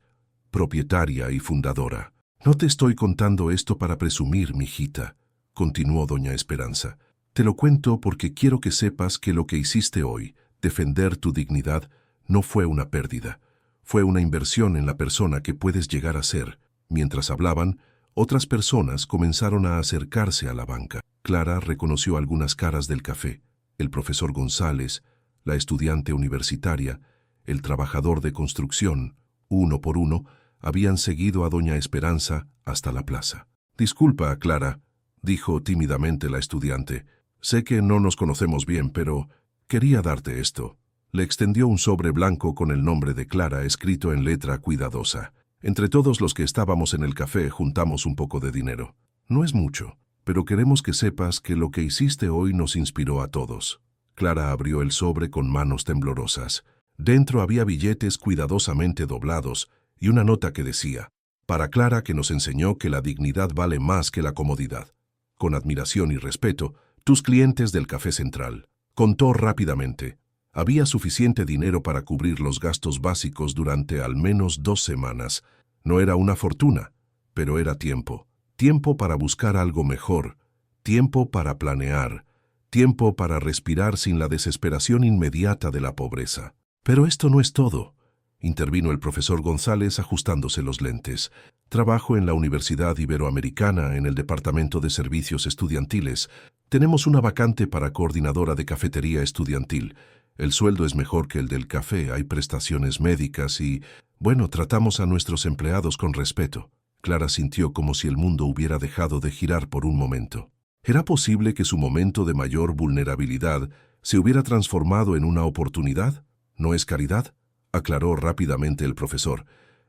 propietaria y fundadora. No te estoy contando esto para presumir, mijita, continuó doña Esperanza. Te lo cuento porque quiero que sepas que lo que hiciste hoy, defender tu dignidad, no fue una pérdida. Fue una inversión en la persona que puedes llegar a ser. Mientras hablaban, otras personas comenzaron a acercarse a la banca. Clara reconoció algunas caras del café: el profesor González, la estudiante universitaria, el trabajador de construcción. Uno por uno, habían seguido a doña Esperanza hasta la plaza. «Disculpa, Clara», dijo tímidamente la estudiante. «Sé que no nos conocemos bien, pero quería darte esto». Le extendió un sobre blanco con el nombre de Clara escrito en letra cuidadosa. «Entre todos los que estábamos en el café juntamos un poco de dinero. No es mucho, pero queremos que sepas que lo que hiciste hoy nos inspiró a todos». Clara abrió el sobre con manos temblorosas. Dentro había billetes cuidadosamente doblados y una nota que decía: «Para Clara, que nos enseñó que la dignidad vale más que la comodidad. Con admiración y respeto, tus clientes del Café Central». Contó rápidamente. Había suficiente dinero para cubrir los gastos básicos durante al menos 2 semanas. No era una fortuna, pero era tiempo. Tiempo para buscar algo mejor, tiempo para planear, tiempo para respirar sin la desesperación inmediata de la pobreza. Pero esto no es todo, intervino el profesor González ajustándose los lentes. Trabajo en la Universidad Iberoamericana en el Departamento de Servicios Estudiantiles. Tenemos una vacante para coordinadora de cafetería estudiantil. El sueldo es mejor que el del café, hay prestaciones médicas y, bueno, tratamos a nuestros empleados con respeto. Clara sintió como si el mundo hubiera dejado de girar por un momento. ¿Era posible que su momento de mayor vulnerabilidad se hubiera transformado en una oportunidad? ¿No es caridad?, aclaró rápidamente el profesor.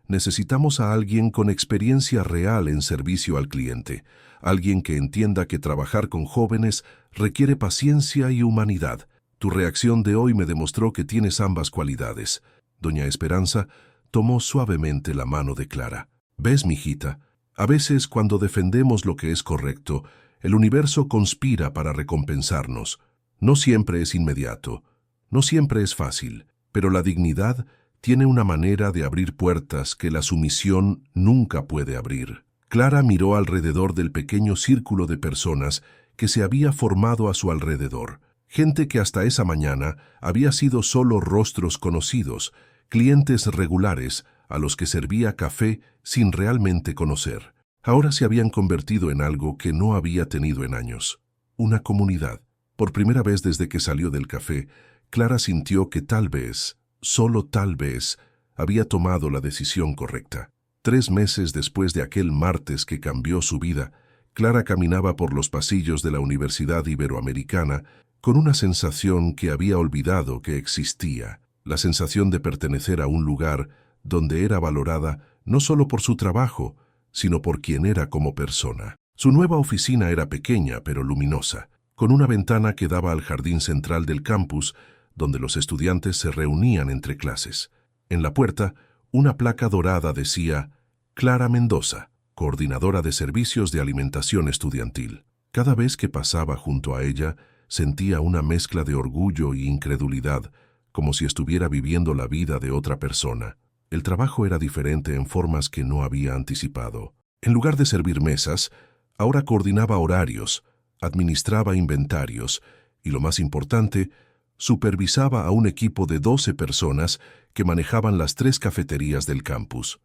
Necesitamos a alguien con experiencia real en servicio al cliente, alguien que entienda que trabajar con jóvenes requiere paciencia y humanidad. Tu reacción de hoy me demostró que tienes ambas cualidades. Doña Esperanza tomó suavemente la mano de Clara. ¿Ves, mijita? A veces, cuando defendemos lo que es correcto, el universo conspira para recompensarnos. No siempre es inmediato, no siempre es fácil, pero la dignidad tiene una manera de abrir puertas que la sumisión nunca puede abrir. Clara miró alrededor del pequeño círculo de personas que se había formado a su alrededor. Gente que hasta esa mañana había sido solo rostros conocidos, clientes regulares a los que servía café sin realmente conocer. Ahora se habían convertido en algo que no había tenido en años. Una comunidad. Por primera vez desde que salió del café, Clara sintió que tal vez, solo tal vez, había tomado la decisión correcta. 3 meses después de aquel martes que cambió su vida, Clara caminaba por los pasillos de la Universidad Iberoamericana con una sensación que había olvidado que existía, la sensación de pertenecer a un lugar donde era valorada no solo por su trabajo, sino por quien era como persona. Su nueva oficina era pequeña pero luminosa, con una ventana que daba al jardín central del campus, donde los estudiantes se reunían entre clases. En la puerta, una placa dorada decía Clara Mendoza, coordinadora de servicios de alimentación estudiantil. Cada vez que pasaba junto a ella, sentía una mezcla de orgullo y incredulidad, como si estuviera viviendo la vida de otra persona. El trabajo era diferente en formas que no había anticipado. En lugar de servir mesas, ahora coordinaba horarios, administraba inventarios y, lo más importante, supervisaba a un equipo de 12 personas que manejaban las 3 cafeterías del campus.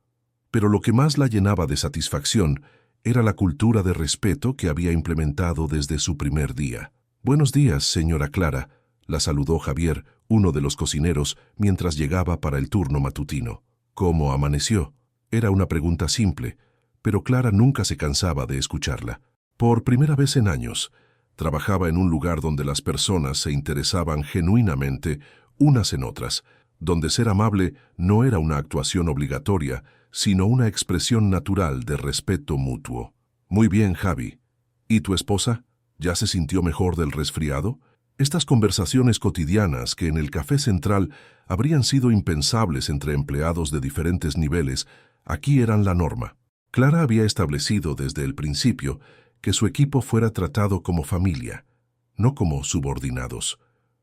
Pero lo que más la llenaba de satisfacción era la cultura de respeto que había implementado desde su primer día. «Buenos días, señora Clara», la saludó Javier, uno de los cocineros, mientras llegaba para el turno matutino. «¿Cómo amaneció?». Era una pregunta simple, pero Clara nunca se cansaba de escucharla. Por primera vez en años, trabajaba en un lugar donde las personas se interesaban genuinamente unas en otras, donde ser amable no era una actuación obligatoria, sino una expresión natural de respeto mutuo. «Muy bien, Javi. ¿Y tu esposa? ¿Ya se sintió mejor del resfriado?». Estas conversaciones cotidianas que en el café central habrían sido impensables entre empleados de diferentes niveles, aquí eran la norma. Clara había establecido desde el principio que su equipo fuera tratado como familia, no como subordinados.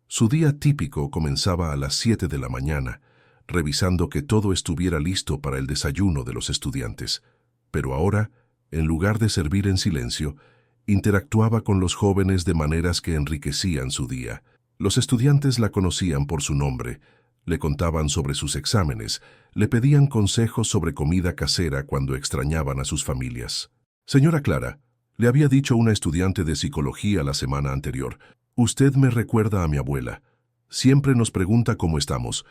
Su día típico comenzaba a las 7 de la mañana, revisando que todo estuviera listo para el desayuno de los estudiantes. Pero ahora, en lugar de servir en silencio, interactuaba con los jóvenes de maneras que enriquecían su día. Los estudiantes la conocían por su nombre, le contaban sobre sus exámenes, le pedían consejos sobre comida casera cuando extrañaban a sus familias. «Señora Clara», le había dicho una estudiante de psicología la semana anterior, «usted me recuerda a mi abuela. Siempre nos pregunta cómo estamos,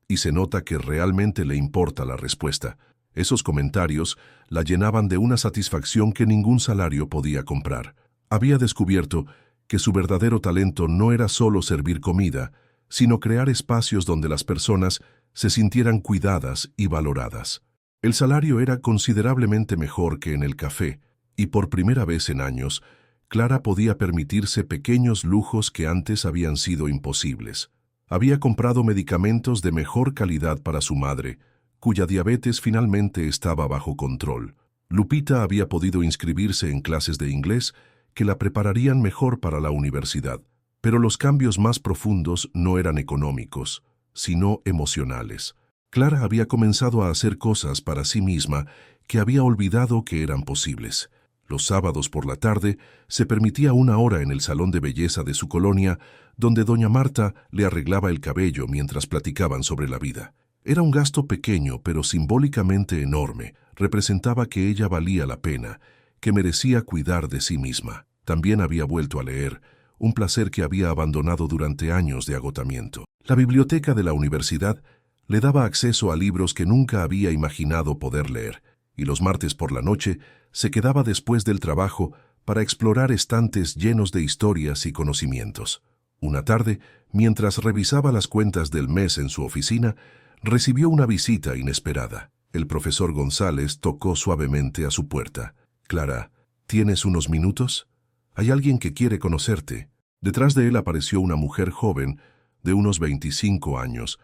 y se nota que realmente le importa la respuesta». Esos comentarios la llenaban de una satisfacción que ningún salario podía comprar. Había descubierto que su verdadero talento no era solo servir comida, sino crear espacios donde las personas se sintieran cuidadas y valoradas. El salario era considerablemente mejor que en el café, y por primera vez en años, Clara podía permitirse pequeños lujos que antes habían sido imposibles. Había comprado medicamentos de mejor calidad para su madre, cuya diabetes finalmente estaba bajo control. Lupita había podido inscribirse en clases de inglés que la prepararían mejor para la universidad, pero los cambios más profundos no eran económicos, sino emocionales. Clara había comenzado a hacer cosas para sí misma que había olvidado que eran posibles. Los sábados por la tarde se permitía una hora en el salón de belleza de su colonia, donde doña Marta le arreglaba el cabello mientras platicaban sobre la vida. Era un gasto pequeño, pero simbólicamente enorme. Representaba que ella valía la pena, que merecía cuidar de sí misma. También había vuelto a leer, un placer que había abandonado durante años de agotamiento. La biblioteca de la universidad le daba acceso a libros que nunca había imaginado poder leer, y los martes por la noche se quedaba después del trabajo para explorar estantes llenos de historias y conocimientos. Una tarde, mientras revisaba las cuentas del mes en su oficina, recibió una visita inesperada. El profesor González tocó suavemente a su puerta. «Clara, ¿tienes unos minutos? Hay alguien que quiere conocerte». Detrás de él apareció una mujer joven, de unos 25 años,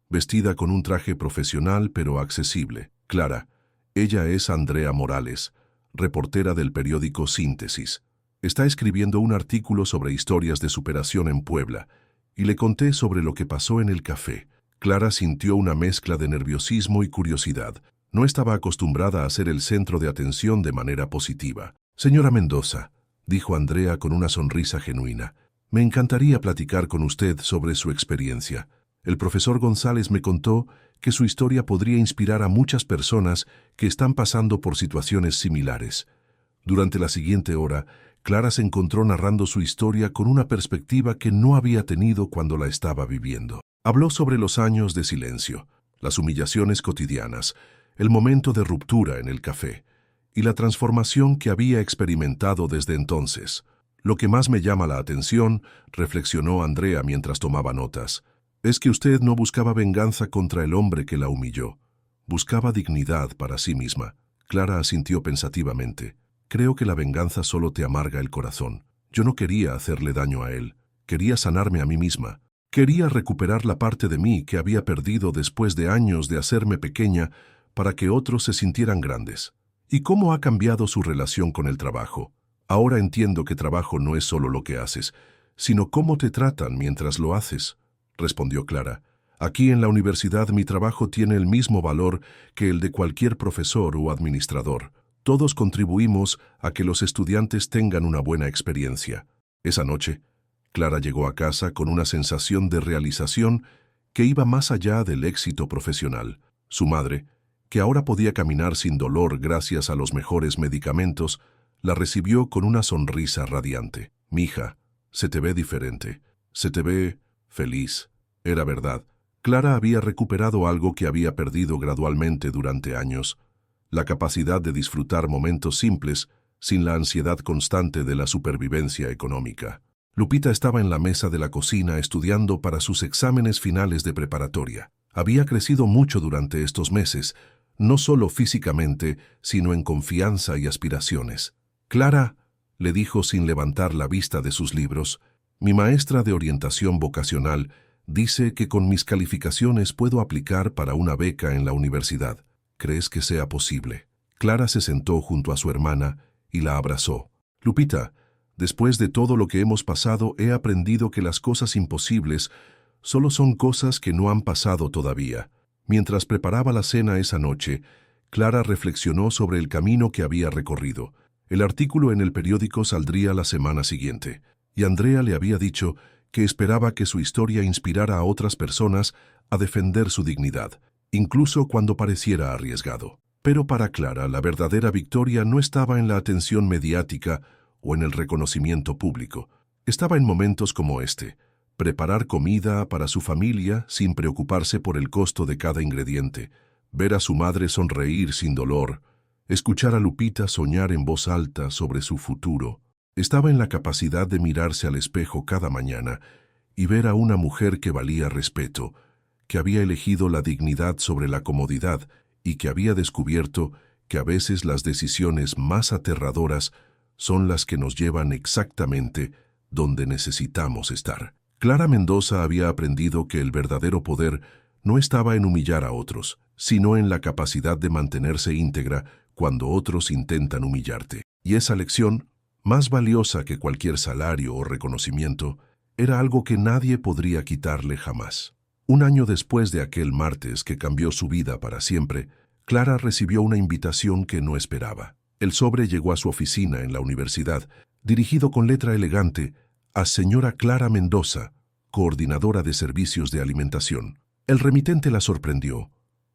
vestida con un traje profesional pero accesible. «Clara, ella es Andrea Morales, reportera del periódico Síntesis. Está escribiendo un artículo sobre historias de superación en Puebla, y le conté sobre lo que pasó en el café». Clara sintió una mezcla de nerviosismo y curiosidad. No estaba acostumbrada a ser el centro de atención de manera positiva. «Señora Mendoza», dijo Andrea con una sonrisa genuina, «me encantaría platicar con usted sobre su experiencia. El profesor González me contó que su historia podría inspirar a muchas personas que están pasando por situaciones similares». Durante la siguiente hora, Clara se encontró narrando su historia con una perspectiva que no había tenido cuando la estaba viviendo. Habló sobre los años de silencio, las humillaciones cotidianas, el momento de ruptura en el café y la transformación que había experimentado desde entonces. «Lo que más me llama la atención», reflexionó Andrea mientras tomaba notas, «es que usted no buscaba venganza contra el hombre que la humilló. Buscaba dignidad para sí misma». Clara asintió pensativamente. «Creo que la venganza solo te amarga el corazón. Yo no quería hacerle daño a él. Quería sanarme a mí misma. Quería recuperar la parte de mí que había perdido después de años de hacerme pequeña para que otros se sintieran grandes». «¿Y cómo ha cambiado su relación con el trabajo? Ahora entiendo que trabajo no es solo lo que haces, sino cómo te tratan mientras lo haces», respondió Clara. «Aquí en la universidad mi trabajo tiene el mismo valor que el de cualquier profesor o administrador. Todos contribuimos a que los estudiantes tengan una buena experiencia». Esa noche, Clara llegó a casa con una sensación de realización que iba más allá del éxito profesional. Su madre, que ahora podía caminar sin dolor gracias a los mejores medicamentos, la recibió con una sonrisa radiante. «Mija, se te ve diferente, se te ve feliz». Era verdad. Clara había recuperado algo que había perdido gradualmente durante años: la capacidad de disfrutar momentos simples sin la ansiedad constante de la supervivencia económica. Lupita estaba en la mesa de la cocina estudiando para sus exámenes finales de preparatoria. Había crecido mucho durante estos meses, no solo físicamente, sino en confianza y aspiraciones. «Clara», le dijo sin levantar la vista de sus libros, «mi maestra de orientación vocacional dice que con mis calificaciones puedo aplicar para una beca en la universidad. ¿Crees que sea posible?». Clara se sentó junto a su hermana y la abrazó. «Lupita, después de todo lo que hemos pasado, he aprendido que las cosas imposibles solo son cosas que no han pasado todavía». Mientras preparaba la cena esa noche, Clara reflexionó sobre el camino que había recorrido. El artículo en el periódico saldría la semana siguiente, y Andrea le había dicho que esperaba que su historia inspirara a otras personas a defender su dignidad, incluso cuando pareciera arriesgado. Pero para Clara, la verdadera victoria no estaba en la atención mediática o en el reconocimiento público. Estaba en momentos como este: preparar comida para su familia sin preocuparse por el costo de cada ingrediente, ver a su madre sonreír sin dolor, escuchar a Lupita soñar en voz alta sobre su futuro. Estaba en la capacidad de mirarse al espejo cada mañana y ver a una mujer que valía respeto, que había elegido la dignidad sobre la comodidad y que había descubierto que a veces las decisiones más aterradoras son las que nos llevan exactamente donde necesitamos estar. Clara Mendoza había aprendido que el verdadero poder no estaba en humillar a otros, sino en la capacidad de mantenerse íntegra cuando otros intentan humillarte. Y esa lección, más valiosa que cualquier salario o reconocimiento, era algo que nadie podría quitarle jamás. Un año después de aquel martes que cambió su vida para siempre, Clara recibió una invitación que no esperaba. El sobre llegó a su oficina en la universidad, dirigido con letra elegante a señora Clara Mendoza, coordinadora de servicios de alimentación. El remitente la sorprendió.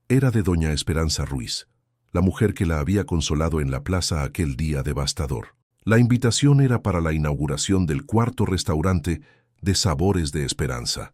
Era de doña Esperanza Ruiz, la mujer que la había consolado en la plaza aquel día devastador. La invitación era para la inauguración del cuarto restaurante de Sabores de Esperanza,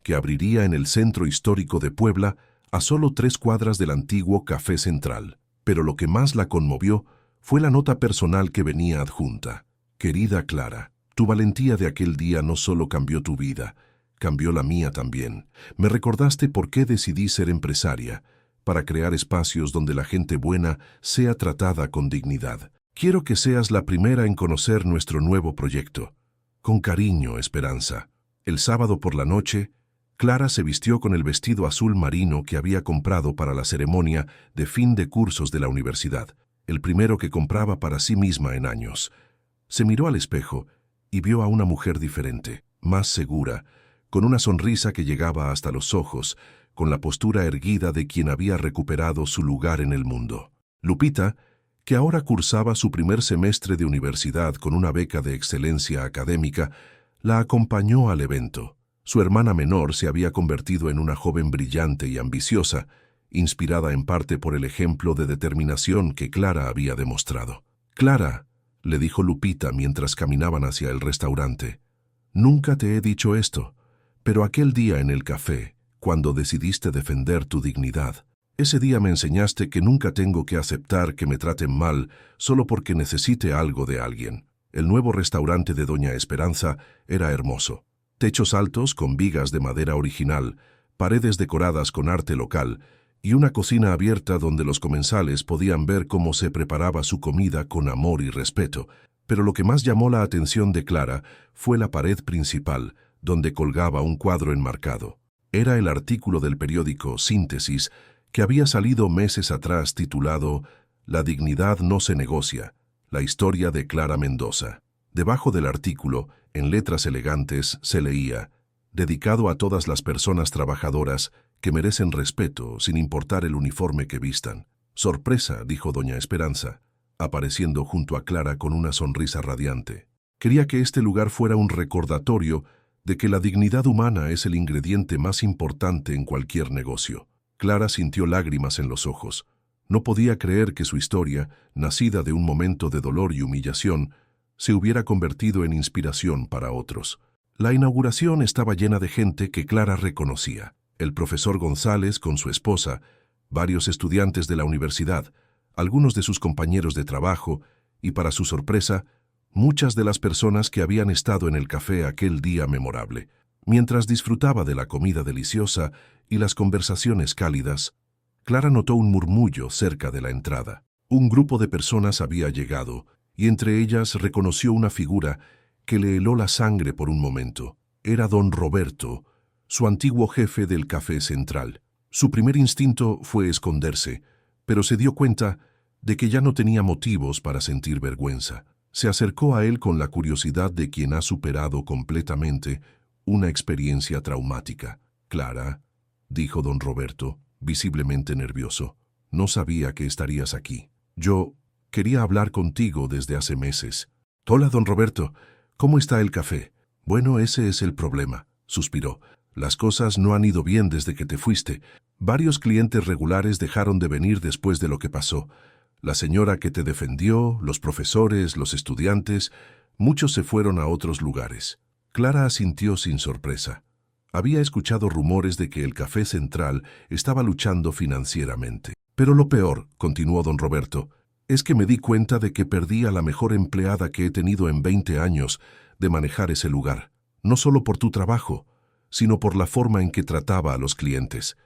que abriría en el centro histórico de Puebla a solo 3 cuadras del antiguo Café Central. Pero lo que más la conmovió fue la nota personal que venía adjunta. Querida Clara, tu valentía de aquel día no solo cambió tu vida, cambió la mía también. Me recordaste por qué decidí ser empresaria, para crear espacios donde la gente buena sea tratada con dignidad. Quiero que seas la primera en conocer nuestro nuevo proyecto. Con cariño, Esperanza. El sábado por la noche, Clara se vistió con el vestido azul marino que había comprado para la ceremonia de fin de cursos de la universidad, el primero que compraba para sí misma en años. Se miró al espejo y vio a una mujer diferente, más segura, con una sonrisa que llegaba hasta los ojos, con la postura erguida de quien había recuperado su lugar en el mundo. Lupita, que ahora cursaba su primer semestre de universidad con una beca de excelencia académica, la acompañó al evento. Su hermana menor se había convertido en una joven brillante y ambiciosa, inspirada en parte por el ejemplo de determinación que Clara había demostrado. «Clara», le dijo Lupita mientras caminaban hacia el restaurante, «nunca te he dicho esto, pero aquel día en el café, cuando decidiste defender tu dignidad, ese día me enseñaste que nunca tengo que aceptar que me traten mal solo porque necesite algo de alguien». El nuevo restaurante de Doña Esperanza era hermoso. Techos altos con vigas de madera original, paredes decoradas con arte local y una cocina abierta donde los comensales podían ver cómo se preparaba su comida con amor y respeto. Pero lo que más llamó la atención de Clara fue la pared principal, donde colgaba un cuadro enmarcado. Era el artículo del periódico Síntesis que había salido meses atrás titulado «La dignidad no se negocia, la historia de Clara Mendoza». Debajo del artículo, en letras elegantes, se leía «Dedicado a todas las personas trabajadoras que merecen respeto sin importar el uniforme que vistan». «Sorpresa», dijo doña Esperanza, apareciendo junto a Clara con una sonrisa radiante. Quería que este lugar fuera un recordatorio de que la dignidad humana es el ingrediente más importante en cualquier negocio. Clara sintió lágrimas en los ojos. No podía creer que su historia, nacida de un momento de dolor y humillación, se hubiera convertido en inspiración para otros. La inauguración estaba llena de gente que Clara reconocía. El profesor González con su esposa, varios estudiantes de la universidad, algunos de sus compañeros de trabajo y, para su sorpresa, muchas de las personas que habían estado en el café aquel día memorable. Mientras disfrutaba de la comida deliciosa y las conversaciones cálidas, Clara notó un murmullo cerca de la entrada. Un grupo de personas había llegado y entre ellas reconoció una figura que le heló la sangre por un momento. Era don Roberto, su antiguo jefe del Café Central. Su primer instinto fue esconderse, pero se dio cuenta de que ya no tenía motivos para sentir vergüenza. Se acercó a él con la curiosidad de quien ha superado completamente una experiencia traumática. «Clara», dijo don Roberto, visiblemente nervioso, «no sabía que estarías aquí. Yo quería hablar contigo desde hace meses». «Hola, don Roberto. ¿Cómo está el café?» «Bueno, ese es el problema», suspiró. «Las cosas no han ido bien desde que te fuiste. Varios clientes regulares dejaron de venir después de lo que pasó. La señora que te defendió, los profesores, los estudiantes, muchos se fueron a otros lugares». Clara asintió sin sorpresa. Había escuchado rumores de que el Café Central estaba luchando financieramente. «Pero lo peor», continuó don Roberto, «es que me di cuenta de que perdí a la mejor empleada que he tenido en 20 años de manejar ese lugar. No solo por tu trabajo, sino por la forma en que trataba a los clientes.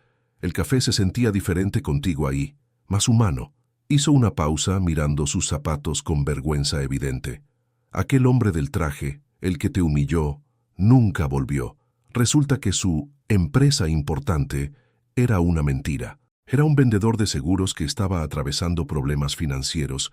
El café se sentía diferente contigo ahí, más humano». Hizo una pausa mirando sus zapatos con vergüenza evidente. «Aquel hombre del traje, el que te humilló, nunca volvió. Resulta que su empresa importante era una mentira. Era un vendedor de seguros que estaba atravesando problemas financieros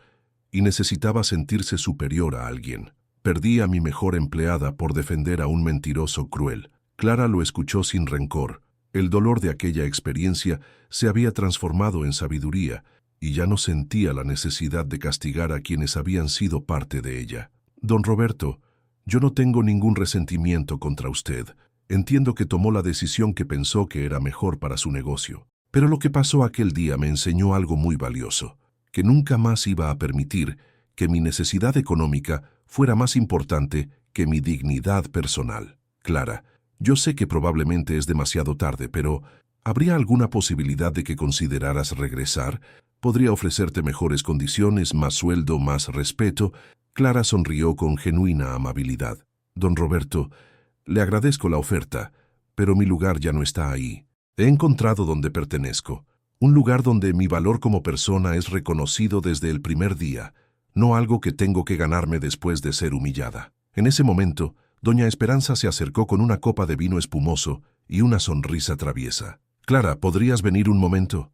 y necesitaba sentirse superior a alguien. Perdí a mi mejor empleada por defender a un mentiroso cruel». Clara lo escuchó sin rencor. El dolor de aquella experiencia se había transformado en sabiduría y ya no sentía la necesidad de castigar a quienes habían sido parte de ella. Don Roberto, yo no tengo ningún resentimiento contra usted. Entiendo que tomó la decisión que pensó que era mejor para su negocio. Pero lo que pasó aquel día me enseñó algo muy valioso, que nunca más iba a permitir que mi necesidad económica fuera más importante que mi dignidad personal. Clara, yo sé que probablemente es demasiado tarde, pero ¿habría alguna posibilidad de que consideraras regresar? Podría ofrecerte mejores condiciones, más sueldo, más respeto. Clara sonrió con genuina amabilidad. Don Roberto, le agradezco la oferta, pero mi lugar ya no está ahí. He encontrado donde pertenezco, un lugar donde mi valor como persona es reconocido desde el primer día, no algo que tengo que ganarme después de ser humillada. En ese momento, doña Esperanza se acercó con una copa de vino espumoso y una sonrisa traviesa. Clara, ¿podrías venir un momento?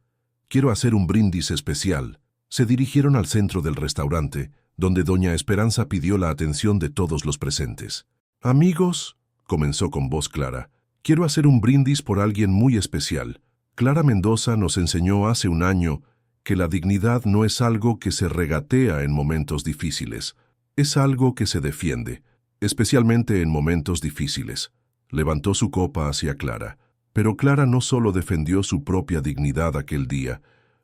Quiero hacer un brindis especial. Se dirigieron al centro del restaurante, donde doña Esperanza pidió la atención de todos los presentes. Amigos, comenzó con voz clara, quiero hacer un brindis por alguien muy especial. Clara Mendoza nos enseñó hace un año que la dignidad no es algo que se regatea en momentos difíciles, es algo que se defiende, especialmente en momentos difíciles. Levantó su copa hacia Clara, pero Clara no solo defendió su propia dignidad aquel día,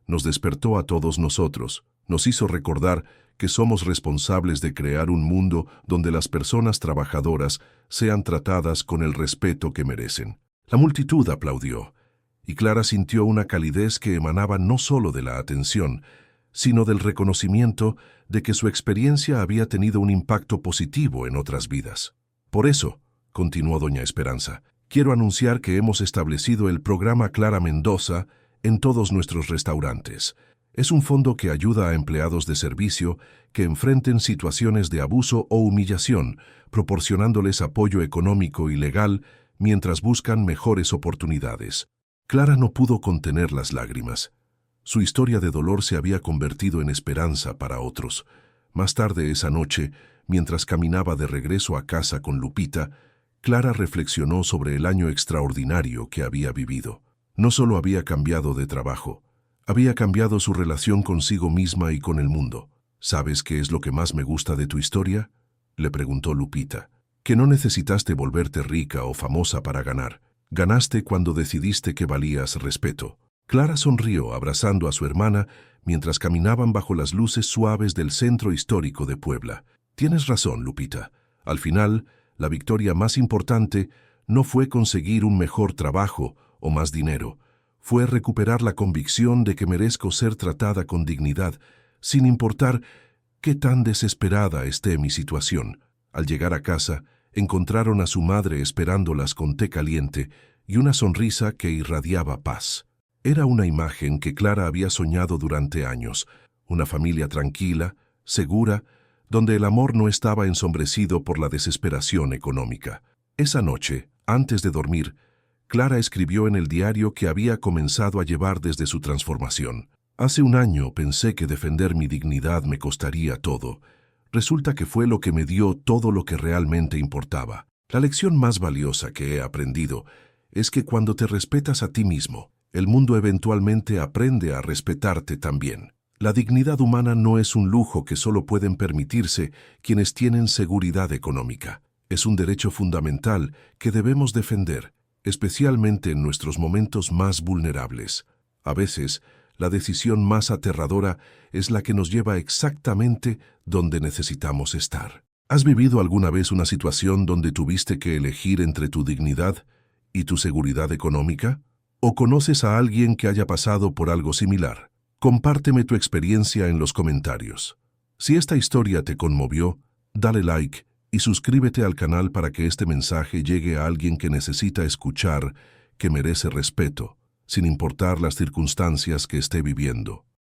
nos despertó a todos nosotros, nos hizo recordar que somos responsables de crear un mundo donde las personas trabajadoras sean tratadas con el respeto que merecen. La multitud aplaudió, y Clara sintió una calidez que emanaba no solo de la atención, sino del reconocimiento de que su experiencia había tenido un impacto positivo en otras vidas. Por eso, continuó doña Esperanza, quiero anunciar que hemos establecido el programa Clara Mendoza en todos nuestros restaurantes. Es un fondo que ayuda a empleados de servicio que enfrenten situaciones de abuso o humillación, proporcionándoles apoyo económico y legal mientras buscan mejores oportunidades. Clara no pudo contener las lágrimas. Su historia de dolor se había convertido en esperanza para otros. Más tarde esa noche, mientras caminaba de regreso a casa con Lupita, Clara reflexionó sobre el año extraordinario que había vivido. No solo había cambiado de trabajo, había cambiado su relación consigo misma y con el mundo. ¿Sabes qué es lo que más me gusta de tu historia?, le preguntó Lupita. Que no necesitaste volverte rica o famosa para ganar. Ganaste cuando decidiste que valías respeto. Clara sonrió abrazando a su hermana mientras caminaban bajo las luces suaves del centro histórico de Puebla. Tienes razón, Lupita. Al final, la victoria más importante no fue conseguir un mejor trabajo o más dinero. Fue recuperar la convicción de que merezco ser tratada con dignidad, sin importar qué tan desesperada esté mi situación. Al llegar a casa, encontraron a su madre esperándolas con té caliente y una sonrisa que irradiaba paz. Era una imagen que Clara había soñado durante años, una familia tranquila, segura, donde el amor no estaba ensombrecido por la desesperación económica. Esa noche, antes de dormir, Clara escribió en el diario que había comenzado a llevar desde su transformación. Hace un año pensé que defender mi dignidad me costaría todo. Resulta que fue lo que me dio todo lo que realmente importaba. La lección más valiosa que he aprendido es que cuando te respetas a ti mismo, el mundo eventualmente aprende a respetarte también. La dignidad humana no es un lujo que solo pueden permitirse quienes tienen seguridad económica. Es un derecho fundamental que debemos defender, especialmente en nuestros momentos más vulnerables. A veces, la decisión más aterradora es la que nos lleva exactamente donde necesitamos estar. ¿Has vivido alguna vez una situación donde tuviste que elegir entre tu dignidad y tu seguridad económica? ¿O conoces a alguien que haya pasado por algo similar? Compárteme tu experiencia en los comentarios. Si esta historia te conmovió, dale like y suscríbete al canal para que este mensaje llegue a alguien que necesita escuchar, que merece respeto, sin importar las circunstancias que esté viviendo.